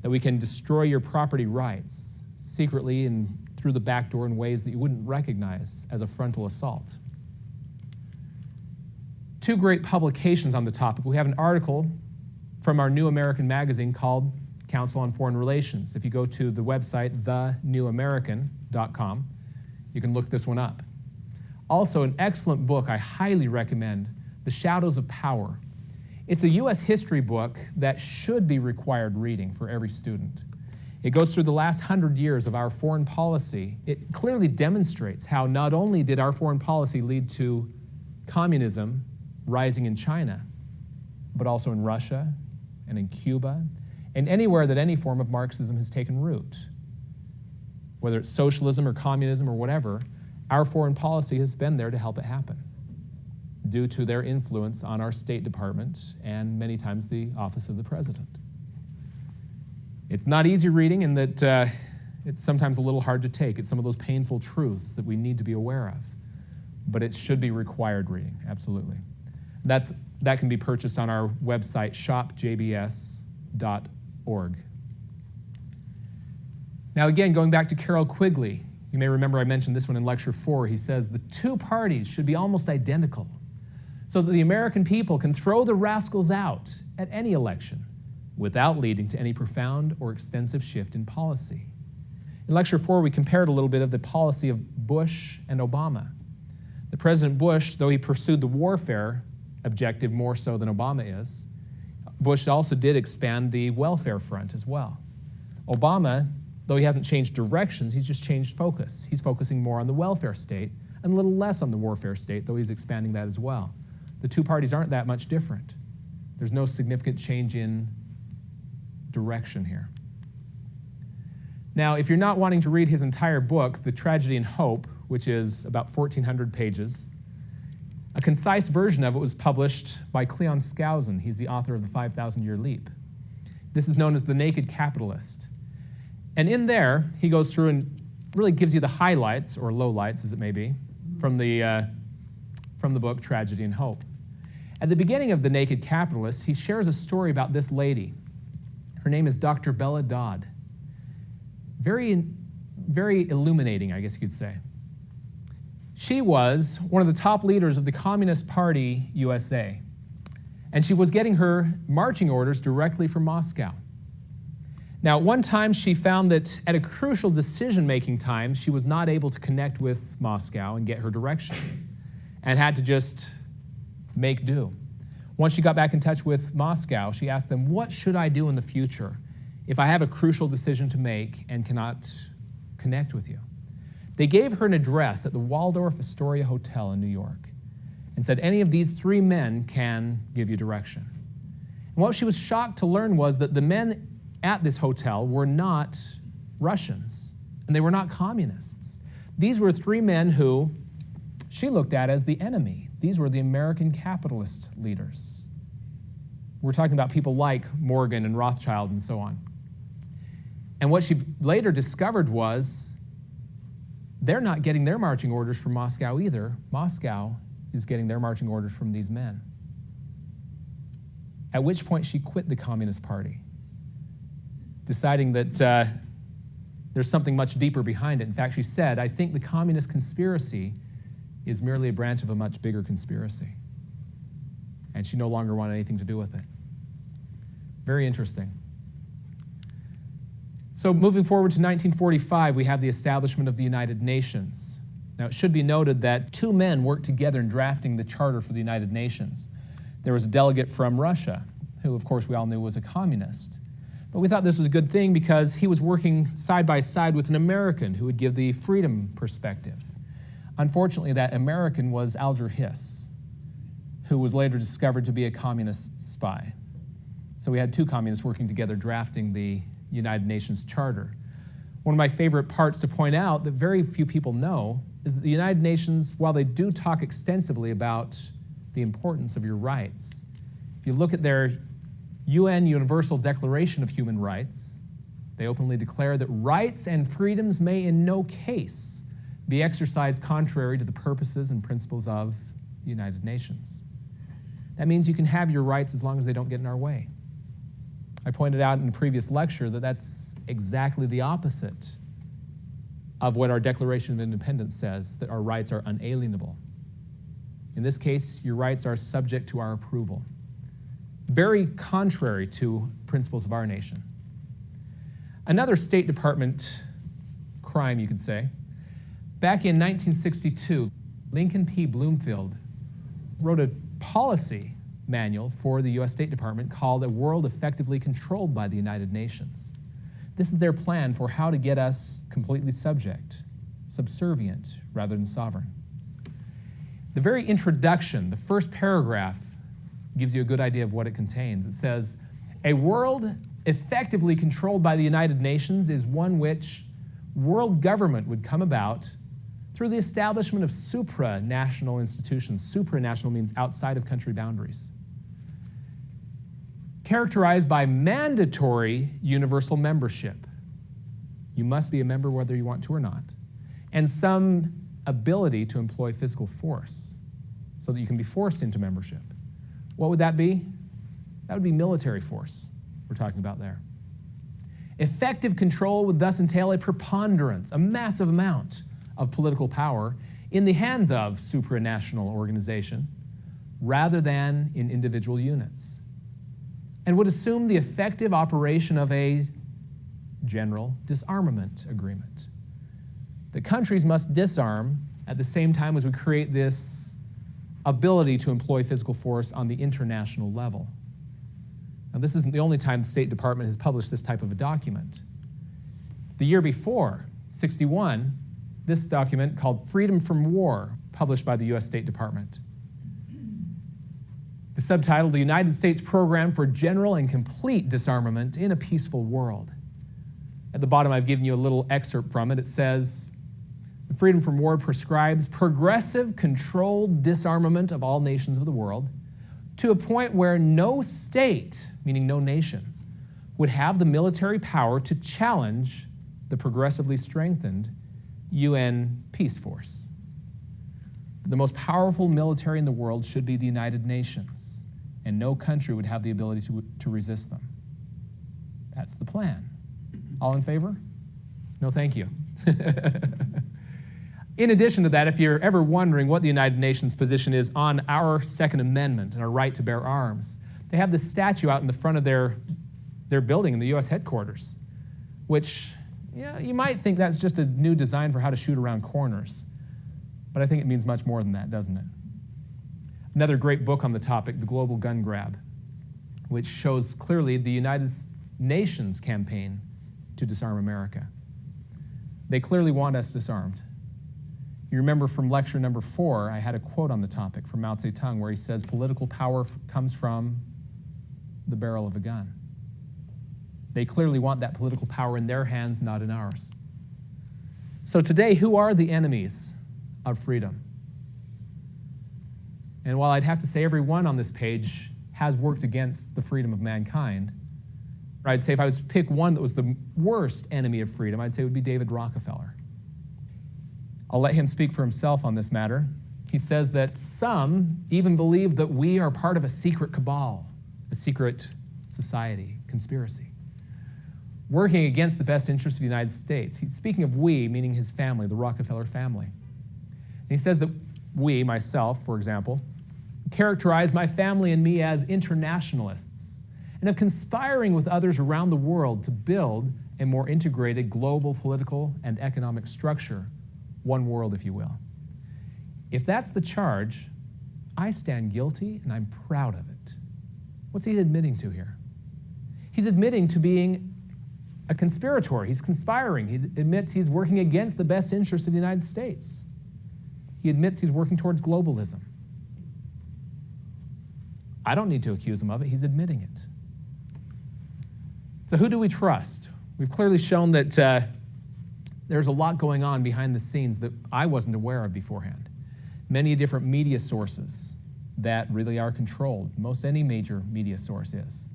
that we can destroy your property rights secretly and through the back door in ways that you wouldn't recognize as a frontal assault. Two great publications on the topic. We have an article from our New American magazine called Council on Foreign Relations. If you go to the website, thenewamerican.com, you can look this one up. Also, an excellent book I highly recommend, The Shadows of Power. It's a U.S. history book that should be required reading for every student. It goes through the last 100 years of our foreign policy. It clearly demonstrates how not only did our foreign policy lead to communism rising in China, but also in Russia and in Cuba, and anywhere that any form of Marxism has taken root. Whether it's socialism or communism or whatever, our foreign policy has been there to help it happen due to their influence on our State Department and many times the office of the president. It's not easy reading in that it's sometimes a little hard to take. It's some of those painful truths that we need to be aware of. But it should be required reading, absolutely. That can be purchased on our website, shopjbs.org. Now again, going back to Carroll Quigley, you may remember I mentioned this one in Lecture 4. He says the two parties should be almost identical so that the American people can throw the rascals out at any election without leading to any profound or extensive shift in policy. In Lecture 4, we compared a little bit of the policy of Bush and Obama. The President Bush, though he pursued the warfare objective more so than Obama is, Bush also did expand the welfare front as well. Obama, though he hasn't changed directions, he's just changed focus. He's focusing more on the welfare state and a little less on the warfare state, though he's expanding that as well. The two parties aren't that much different. There's no significant change in direction here. Now, if you're not wanting to read his entire book, The Tragedy and Hope, which is about 1,400 pages, a concise version of it was published by Cleon Skousen. He's the author of The 5,000-Year Leap. This is known as The Naked Capitalist. And in there, he goes through and really gives you the highlights, or lowlights as it may be, from the book Tragedy and Hope. At the beginning of The Naked Capitalist, he shares a story about this lady. Her name is Dr. Bella Dodd. Very illuminating, I guess you could say. She was one of the top leaders of the Communist Party USA, and she was getting her marching orders directly from Moscow. Now, at one time, she found that at a crucial decision-making time, she was not able to connect with Moscow and get her directions, and had to just make do. Once she got back in touch with Moscow, she asked them, "What should I do in the future if I have a crucial decision to make and cannot connect with you?" They gave her an address at the Waldorf Astoria Hotel in New York and said, "Any of these three men can give you direction." And what she was shocked to learn was that the men at this hotel were not Russians, and they were not communists. These were three men who she looked at as the enemy. These were the American capitalist leaders. We're talking about people like Morgan and Rothschild and so on. And what she later discovered was they're not getting their marching orders from Moscow either. Moscow is getting their marching orders from these men. At which point she quit the Communist Party, deciding that there's something much deeper behind it. In fact, she said, I think the communist conspiracy is merely a branch of a much bigger conspiracy. And she no longer wanted anything to do with it. Very interesting. So moving forward to 1945, we have the establishment of the United Nations. Now, it should be noted that two men worked together in drafting the charter for the United Nations. There was a delegate from Russia, who, of course, we all knew was a communist. But we thought this was a good thing because he was working side by side with an American who would give the freedom perspective. Unfortunately, that American was Alger Hiss, who was later discovered to be a communist spy. So we had two communists working together drafting the United Nations Charter. One of my favorite parts to point out that very few people know is that the United Nations, while they do talk extensively about the importance of your rights, if you look at their UN Universal Declaration of Human Rights, they openly declare that rights and freedoms may in no case be exercised contrary to the purposes and principles of the United Nations. That means you can have your rights as long as they don't get in our way. I pointed out in a previous lecture that that's exactly the opposite of what our Declaration of Independence says, that our rights are unalienable. In this case, your rights are subject to our approval. Very contrary to principles of our nation. Another State Department crime, you could say. Back in 1962, Lincoln P. Bloomfield wrote a policy manual for the U.S. State Department called A World Effectively Controlled by the United Nations. This is their plan for how to get us completely subservient rather than sovereign. The very introduction, the first paragraph, gives you a good idea of what it contains. It says, a world effectively controlled by the United Nations is one which world government would come about through the establishment of supranational institutions. Supranational means outside of country boundaries. Characterized by mandatory universal membership. You must be a member whether you want to or not. And some ability to employ physical force so that you can be forced into membership. What would that be? That would be military force we're talking about there. Effective control would thus entail a preponderance, a massive amount of political power in the hands of supranational organization rather than in individual units, and would assume the effective operation of a general disarmament agreement. The countries must disarm at the same time as we create this ability to employ physical force on the international level. Now, this isn't the only time the State Department has published this type of a document. The year before, 61, this document called Freedom from War, published by the U.S. State Department. The subtitle, The United States Program for General and Complete Disarmament in a Peaceful World. At the bottom, I've given you a little excerpt from it. It says, the Freedom from War prescribes progressive, controlled disarmament of all nations of the world to a point where no state, meaning no nation, would have the military power to challenge the progressively strengthened UN peace force. The most powerful military in the world should be the United Nations, and no country would have the ability to resist them. That's the plan. All in favor? No, thank you. In addition to that, if you're ever wondering what the United Nations position is on our Second Amendment and our right to bear arms, they have this statue out in the front of their building in the U.S. headquarters, which, yeah, you might think that's just a new design for how to shoot around corners. But I think it means much more than that, doesn't it? Another great book on the topic, The Global Gun Grab, which shows clearly the United Nations campaign to disarm America. They clearly want us disarmed. You remember from lecture number 4, I had a quote on the topic from Mao Zedong where he says, political power comes from the barrel of a gun. They clearly want that political power in their hands, not in ours. So today, who are the enemies of freedom? And while I'd have to say everyone on this page has worked against the freedom of mankind, Or I'd say if I was to pick one that was the worst enemy of freedom, I'd say it would be David Rockefeller. I'll let him speak for himself on this matter. He says that some even believe that we are part of a secret cabal, a secret society, conspiracy, working against the best interests of the United States. He's speaking of we, meaning his family, the Rockefeller family. And he says that we, myself, for example, characterize my family and me as internationalists and of conspiring with others around the world to build a more integrated global political and economic structure, one world, if you will. If that's the charge, I stand guilty and I'm proud of it. What's he admitting to here? He's admitting to being a conspirator. He's conspiring. He admits he's working against the best interests of the United States. He admits he's working towards globalism. I don't need to accuse him of it. He's admitting it. So who do we trust? We've clearly shown that there's a lot going on behind the scenes that I wasn't aware of beforehand. Many different media sources that really are controlled. Most any major media source is.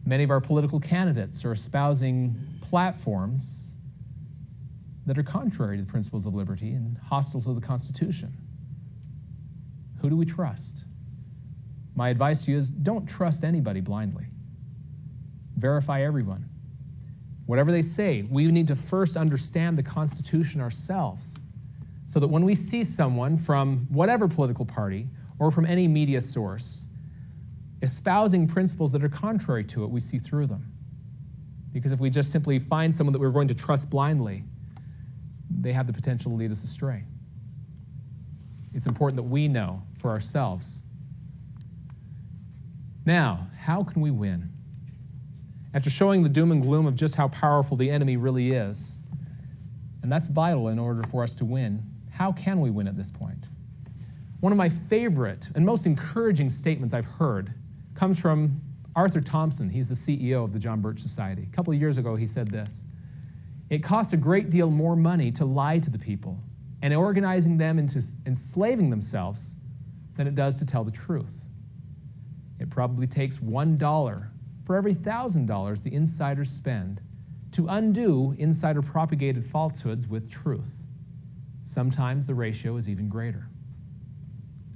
Many of our political candidates are espousing platforms that are contrary to the principles of liberty and hostile to the Constitution. Who do we trust? My advice to you is don't trust anybody blindly. Verify everyone. Whatever they say, we need to first understand the Constitution ourselves so that when we see someone from whatever political party or from any media source espousing principles that are contrary to it, we see through them. Because if we just simply find someone that we're going to trust blindly, they have the potential to lead us astray. It's important that we know for ourselves. Now, how can we win? After showing the doom and gloom of just how powerful the enemy really is, and that's vital in order for us to win, how can we win at this point? One of my favorite and most encouraging statements I've heard comes from Arthur Thompson. He's the CEO of the John Birch Society. A couple of years ago, he said this: "It costs a great deal more money to lie to the people and organizing them into enslaving themselves than it does to tell the truth. It probably takes $1 for every $1,000 the insiders spend to undo insider-propagated falsehoods with truth. Sometimes the ratio is even greater."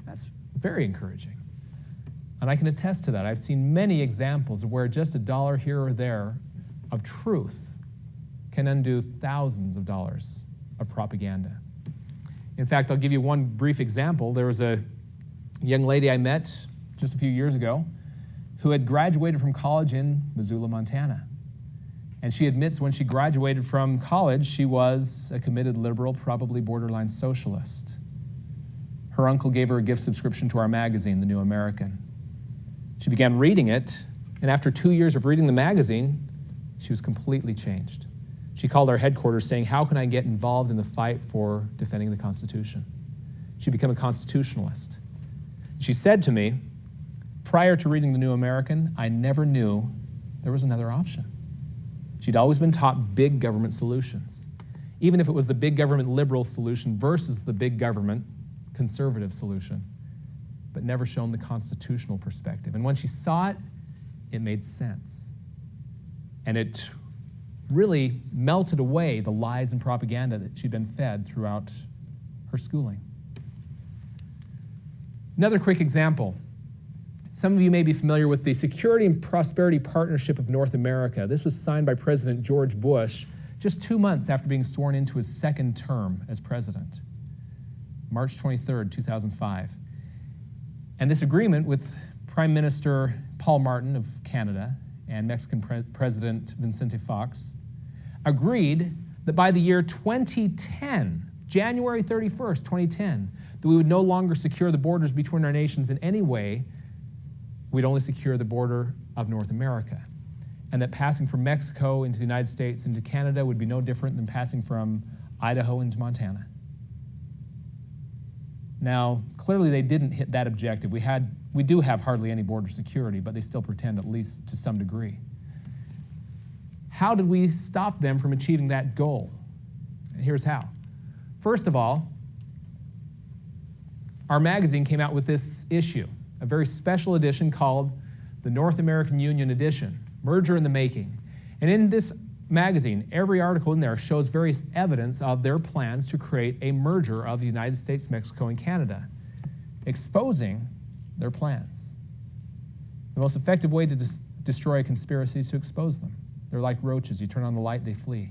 That's very encouraging. And I can attest to that. I've seen many examples of where just $1 here or there of truth can undo thousands of dollars of propaganda. In fact, I'll give you one brief example. There was a young lady I met just a few years ago who had graduated from college in Missoula, Montana. And she admits when she graduated from college, she was a committed liberal, probably borderline socialist. Her uncle gave her a gift subscription to our magazine, The New American. She began reading it, and after 2 years of reading the magazine, she was completely changed. She called our headquarters saying, "How can I get involved in the fight for defending the Constitution?" She became a constitutionalist. She said to me, "Prior to reading The New American, I never knew there was another option." She'd always been taught big government solutions, even if it was the big government liberal solution versus the big government conservative solution, but never shown the constitutional perspective. And when she saw it, it made sense. And it really melted away the lies and propaganda that she'd been fed throughout her schooling. Another quick example. Some of you may be familiar with the Security and Prosperity Partnership of North America. This was signed by President George Bush just 2 months after being sworn into his second term as president, March 23rd, 2005. And this agreement with Prime Minister Paul Martin of Canada and Mexican President Vicente Fox agreed that by the year 2010, January 31st, 2010, that we would no longer secure the borders between our nations in any way. We'd only secure the border of North America. And that passing from Mexico into the United States into Canada would be no different than passing from Idaho into Montana. Now, clearly they didn't hit that objective. We do have hardly any border security, but they still pretend, at least to some degree. How did we stop them from achieving that goal? And here's how. First of all, our magazine came out with this issue, a very special edition called the North American Union Edition, Merger in the making. And in this magazine, every article in there shows various evidence of their plans to create a merger of the United States, Mexico, and Canada, exposing their plans. The most effective way to destroy a conspiracy is to expose them. They're like roaches. You turn on the light, they flee.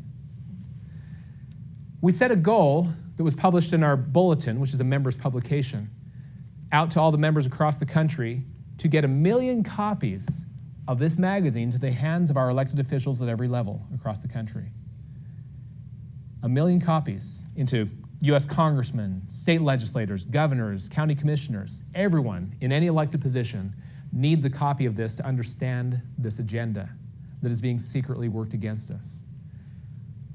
We set a goal that was published in our bulletin, which is a members' publication, out to all the members across the country to get 1 million copies of this magazine to the hands of our elected officials at every level across the country. 1 million copies into U.S. congressmen, state legislators, governors, county commissioners. Everyone in any elected position needs a copy of this to understand this agenda that is being secretly worked against us.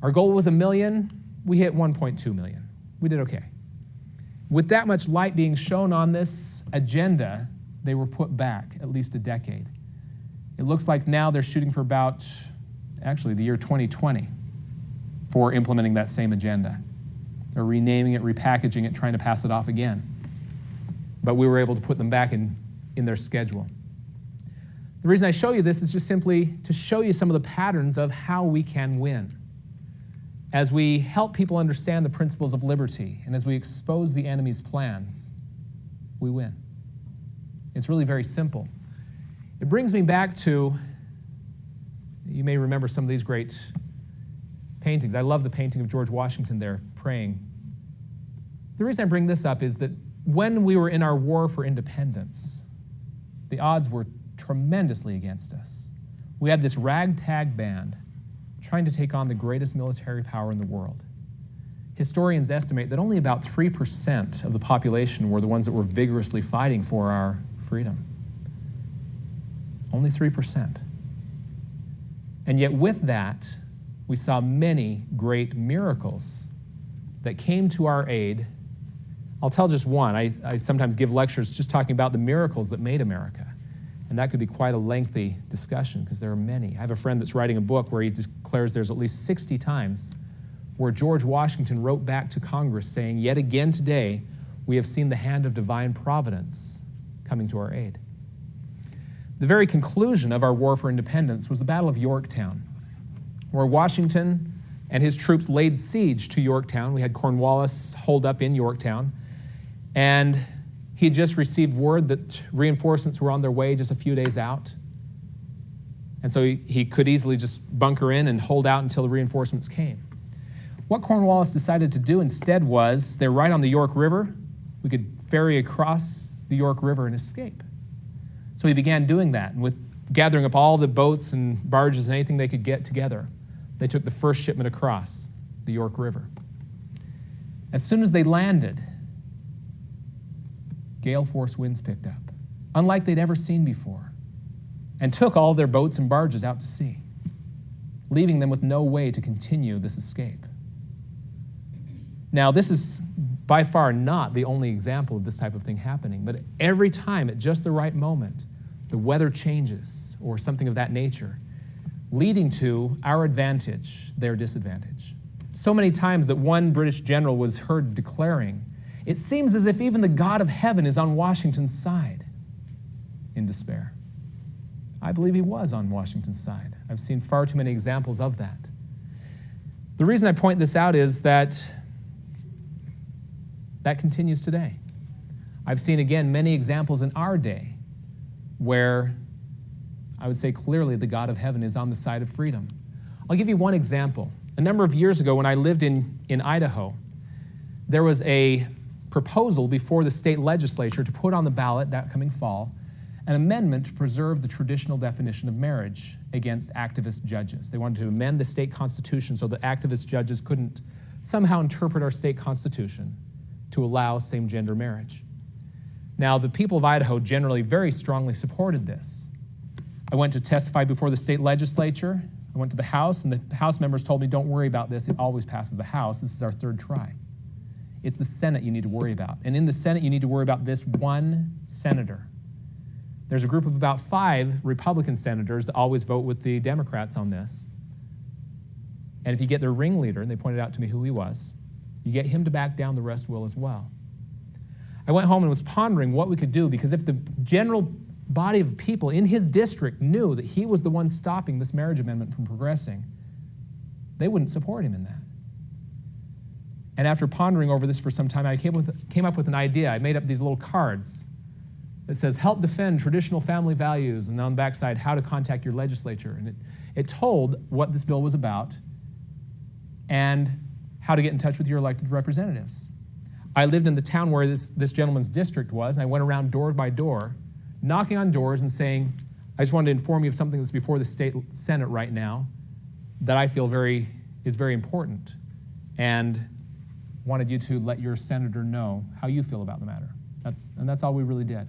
Our goal was 1 million. We hit 1.2 million. We did okay. With that much light being shown on this agenda, they were put back at least a decade. It looks like now they're shooting for about, actually, the year 2020 for implementing that same agenda. They're renaming it, repackaging it, trying to pass it off again. But we were able to put them back in their schedule. The reason I show you this is just simply to show you some of the patterns of how we can win. As we help people understand the principles of liberty and as we expose the enemy's plans, we win. It's really very simple. It brings me back to, you may remember some of these great paintings. I love the painting of George Washington there praying. The reason I bring this up is that when we were in our war for independence, the odds were tremendously against us. We had this ragtag band trying to take on the greatest military power in the world. Historians estimate that only about 3% of the population were the ones that were vigorously fighting for our freedom. Only 3%. And yet with that, we saw many great miracles that came to our aid. I'll tell just one. I sometimes give lectures just talking about the miracles that made America. And that could be quite a lengthy discussion because there are many. I have a friend that's writing a book where he declares there's at least 60 times where George Washington wrote back to Congress saying, "Yet again today, we have seen the hand of divine providence coming to our aid." The very conclusion of our war for independence was the Battle of Yorktown, where Washington and his troops laid siege to Yorktown. We had Cornwallis holed up in Yorktown, and he had just received word that reinforcements were on their way just a few days out. And so he could easily just bunker in and hold out until the reinforcements came. What Cornwallis decided to do instead was, they're right on the York River. We could ferry across the York River and escape. So he began doing that, and with gathering up all the boats and barges and anything they could get together, they took the first shipment across the York River. As soon as they landed, gale force winds picked up, unlike they'd ever seen before, and took all their boats and barges out to sea, leaving them with no way to continue this escape. Now, this is by far not the only example of this type of thing happening, but every time at just the right moment, the weather changes or something of that nature, leading to our advantage, their disadvantage. So many times that one British general was heard declaring, "It seems as if even the God of heaven is on Washington's side," in despair. I believe he was on Washington's side. I've seen far too many examples of that. The reason I point this out is that continues today. I've seen, again, many examples in our day where I would say clearly the God of heaven is on the side of freedom. I'll give you one example. A number of years ago when I lived in Idaho, there was a proposal before the state legislature to put on the ballot that coming fall an amendment to preserve the traditional definition of marriage against activist judges. They wanted to amend the state constitution so that activist judges couldn't somehow interpret our state constitution to allow same-gender marriage. Now, the people of Idaho generally very strongly supported this. I went to testify before the state legislature. I went to the House, and the House members told me, "Don't worry about this. It always passes the House. This is our third try." It's the Senate you need to worry about. And in the Senate, you need to worry about this one senator. There's a group of about 5 Republican senators that always vote with the Democrats on this. And if you get their ringleader, and they pointed out to me who he was, you get him to back down, the rest will as well. I went home and was pondering what we could do, because if the general body of people in his district knew that he was the one stopping this marriage amendment from progressing, they wouldn't support him in that. And after pondering over this for some time, I came up with an idea. I made up these little cards that says, help defend traditional family values, and on the backside, how to contact your legislature. And it told what this bill was about and how to get in touch with your elected representatives. I lived in the town where this gentleman's district was, and I went around door by door, knocking on doors and saying, I just wanted to inform you of something that's before the state Senate right now that I feel is very important, and wanted you to let your senator know how you feel about the matter. That's all we really did.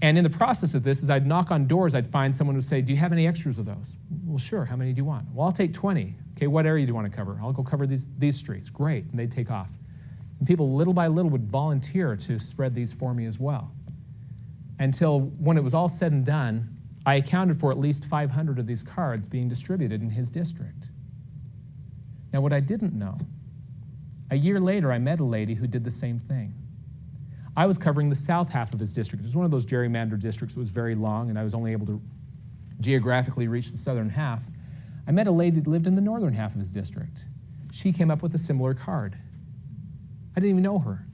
And in the process of this, as I'd knock on doors, I'd find someone who would say, do you have any extras of those? Well, sure. How many do you want? Well, I'll take 20. Okay, what area do you want to cover? I'll go cover these streets. Great. And they'd take off. And people, little by little, would volunteer to spread these for me as well. Until when it was all said and done, I accounted for at least 500 of these cards being distributed in his district. Now, what I didn't know, a year later, I met a lady who did the same thing. I was covering the south half of his district. It was one of those gerrymandered districts that was very long, and I was only able to geographically reach the southern half. I met a lady that lived in the northern half of his district. She came up with a similar card. I didn't even know her.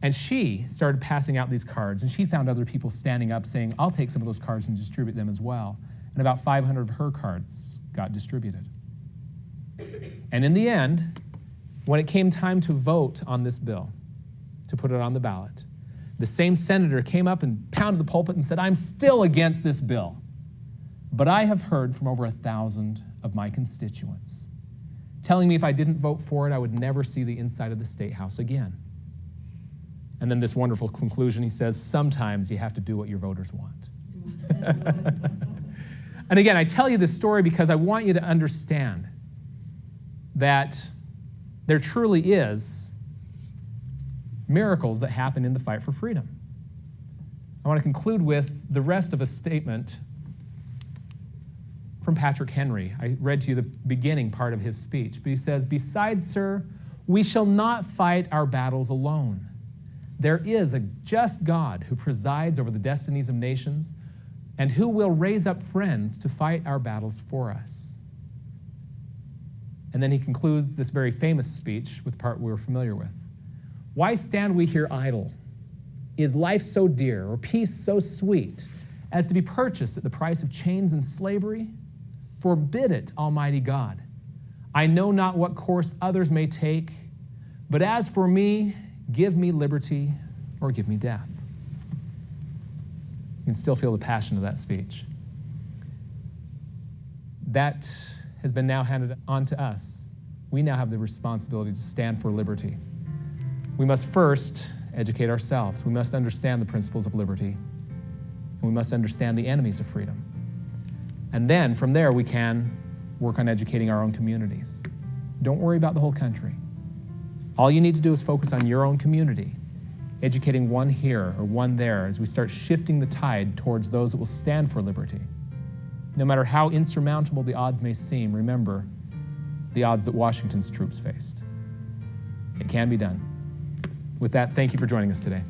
And she started passing out these cards, and she found other people standing up saying, I'll take some of those cards and distribute them as well. And about 500 of her cards got distributed. And in the end, when it came time to vote on this bill, to put it on the ballot, the same senator came up and pounded the pulpit and said, I'm still against this bill. But I have heard from over 1,000 of my constituents telling me if I didn't vote for it, I would never see the inside of the State House again. And then this wonderful conclusion, he says, sometimes you have to do what your voters want. And again, I tell you this story because I want you to understand that there truly is miracles that happen in the fight for freedom. I want to conclude with the rest of a statement from Patrick Henry. I read to you the beginning part of his speech, but he says, besides, sir, we shall not fight our battles alone. There is a just God who presides over the destinies of nations and who will raise up friends to fight our battles for us. And then he concludes this very famous speech with the part we're familiar with. Why stand we here idle? Is life so dear or peace so sweet as to be purchased at the price of chains and slavery? Forbid it, Almighty God. I know not what course others may take, but as for me, give me liberty or give me death. You can still feel the passion of that speech. That has been now handed on to us. We now have the responsibility to stand for liberty. We must first educate ourselves. We must understand the principles of liberty. And we must understand the enemies of freedom. And then from there we can work on educating our own communities. Don't worry about the whole country. All you need to do is focus on your own community, educating one here or one there as we start shifting the tide towards those that will stand for liberty. No matter how insurmountable the odds may seem, remember the odds that Washington's troops faced. It can be done. With that, thank you for joining us today.